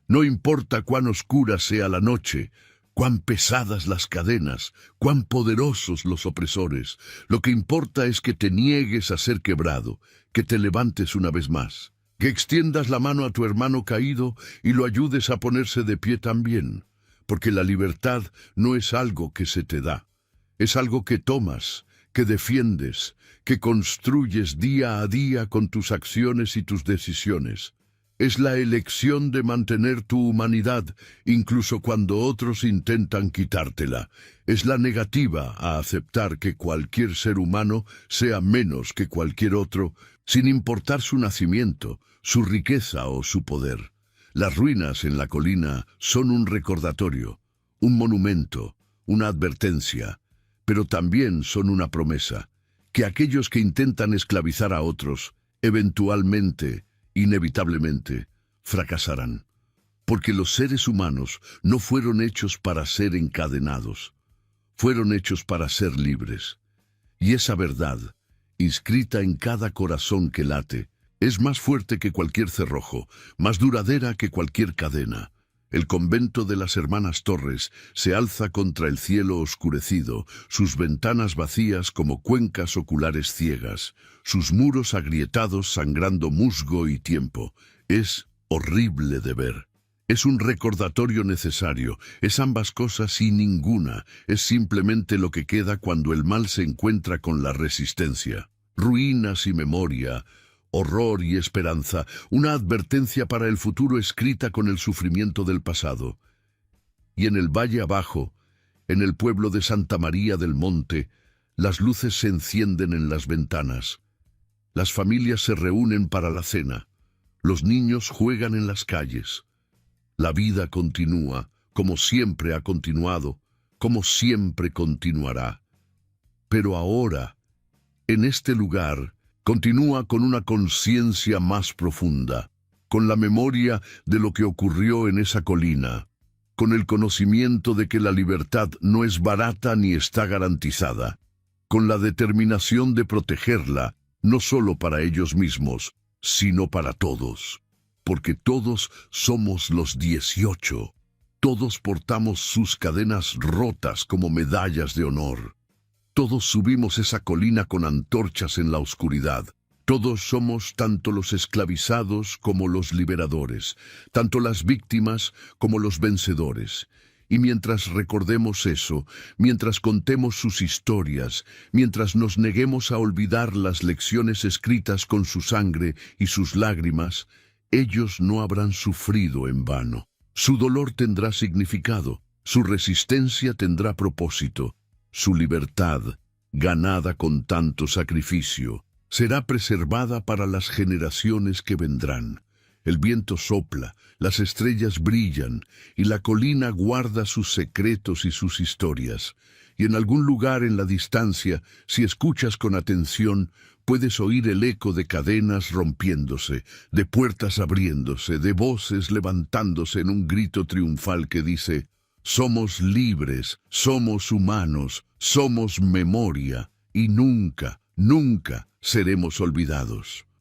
No importa cuán oscura sea la noche, cuán pesadas las cadenas, cuán poderosos los opresores, lo que importa es que te niegues a ser quebrado, que te levantes una vez más. Que extiendas la mano a tu hermano caído y lo ayudes a ponerse de pie también, porque la libertad no es algo que se te da, es algo que tomas, que defiendes, que construyes día a día con tus acciones y tus decisiones. Es la elección de mantener tu humanidad, incluso cuando otros intentan quitártela. Es la negativa a aceptar que cualquier ser humano sea menos que cualquier otro, sin importar su nacimiento, su riqueza o su poder. Las ruinas en la colina son un recordatorio, un monumento, una advertencia, pero también son una promesa, que aquellos que intentan esclavizar a otros, eventualmente, inevitablemente, fracasarán. Porque los seres humanos no fueron hechos para ser encadenados, fueron hechos para ser libres. Y esa verdad, inscrita en cada corazón que late, es más fuerte que cualquier cerrojo, más duradera que cualquier cadena. El convento de las Hermanas Torres se alza contra el cielo oscurecido, sus ventanas vacías como cuencas oculares ciegas, sus muros agrietados sangrando musgo y tiempo. Es horrible de ver. Es un recordatorio necesario, es ambas cosas y ninguna, es simplemente lo que queda cuando el mal se encuentra con la resistencia. Ruinas y memoria, horror y esperanza, una advertencia para el futuro escrita con el sufrimiento del pasado. Y en el valle abajo, en el pueblo de Santa María del Monte, Las luces se encienden en las ventanas. Las familias se reúnen para la cena. Los niños juegan en las calles. La vida continúa, como siempre ha continuado, como siempre continuará. Pero ahora, en este lugar, continúa con una conciencia más profunda, con la memoria de lo que ocurrió en esa colina, con el conocimiento de que la libertad no es barata ni está garantizada, con la determinación de protegerla, no solo para ellos mismos, sino para todos. Porque todos somos los 18. Todos portamos sus cadenas rotas como medallas de honor. Todos subimos esa colina con antorchas en la oscuridad. Todos somos tanto los esclavizados como los liberadores, tanto las víctimas como los vencedores. Y mientras recordemos eso, mientras contemos sus historias, mientras nos neguemos a olvidar las lecciones escritas con su sangre y sus lágrimas, ellos no habrán sufrido en vano. Su dolor tendrá significado, su resistencia tendrá propósito, su libertad, ganada con tanto sacrificio, será preservada para las generaciones que vendrán. El viento sopla, las estrellas brillan, y la colina guarda sus secretos y sus historias. Y en algún lugar en la distancia, si escuchas con atención, puedes oír el eco de cadenas rompiéndose, de puertas abriéndose, de voces levantándose en un grito triunfal que dice: somos libres, somos humanos, somos memoria, y nunca, nunca seremos olvidados.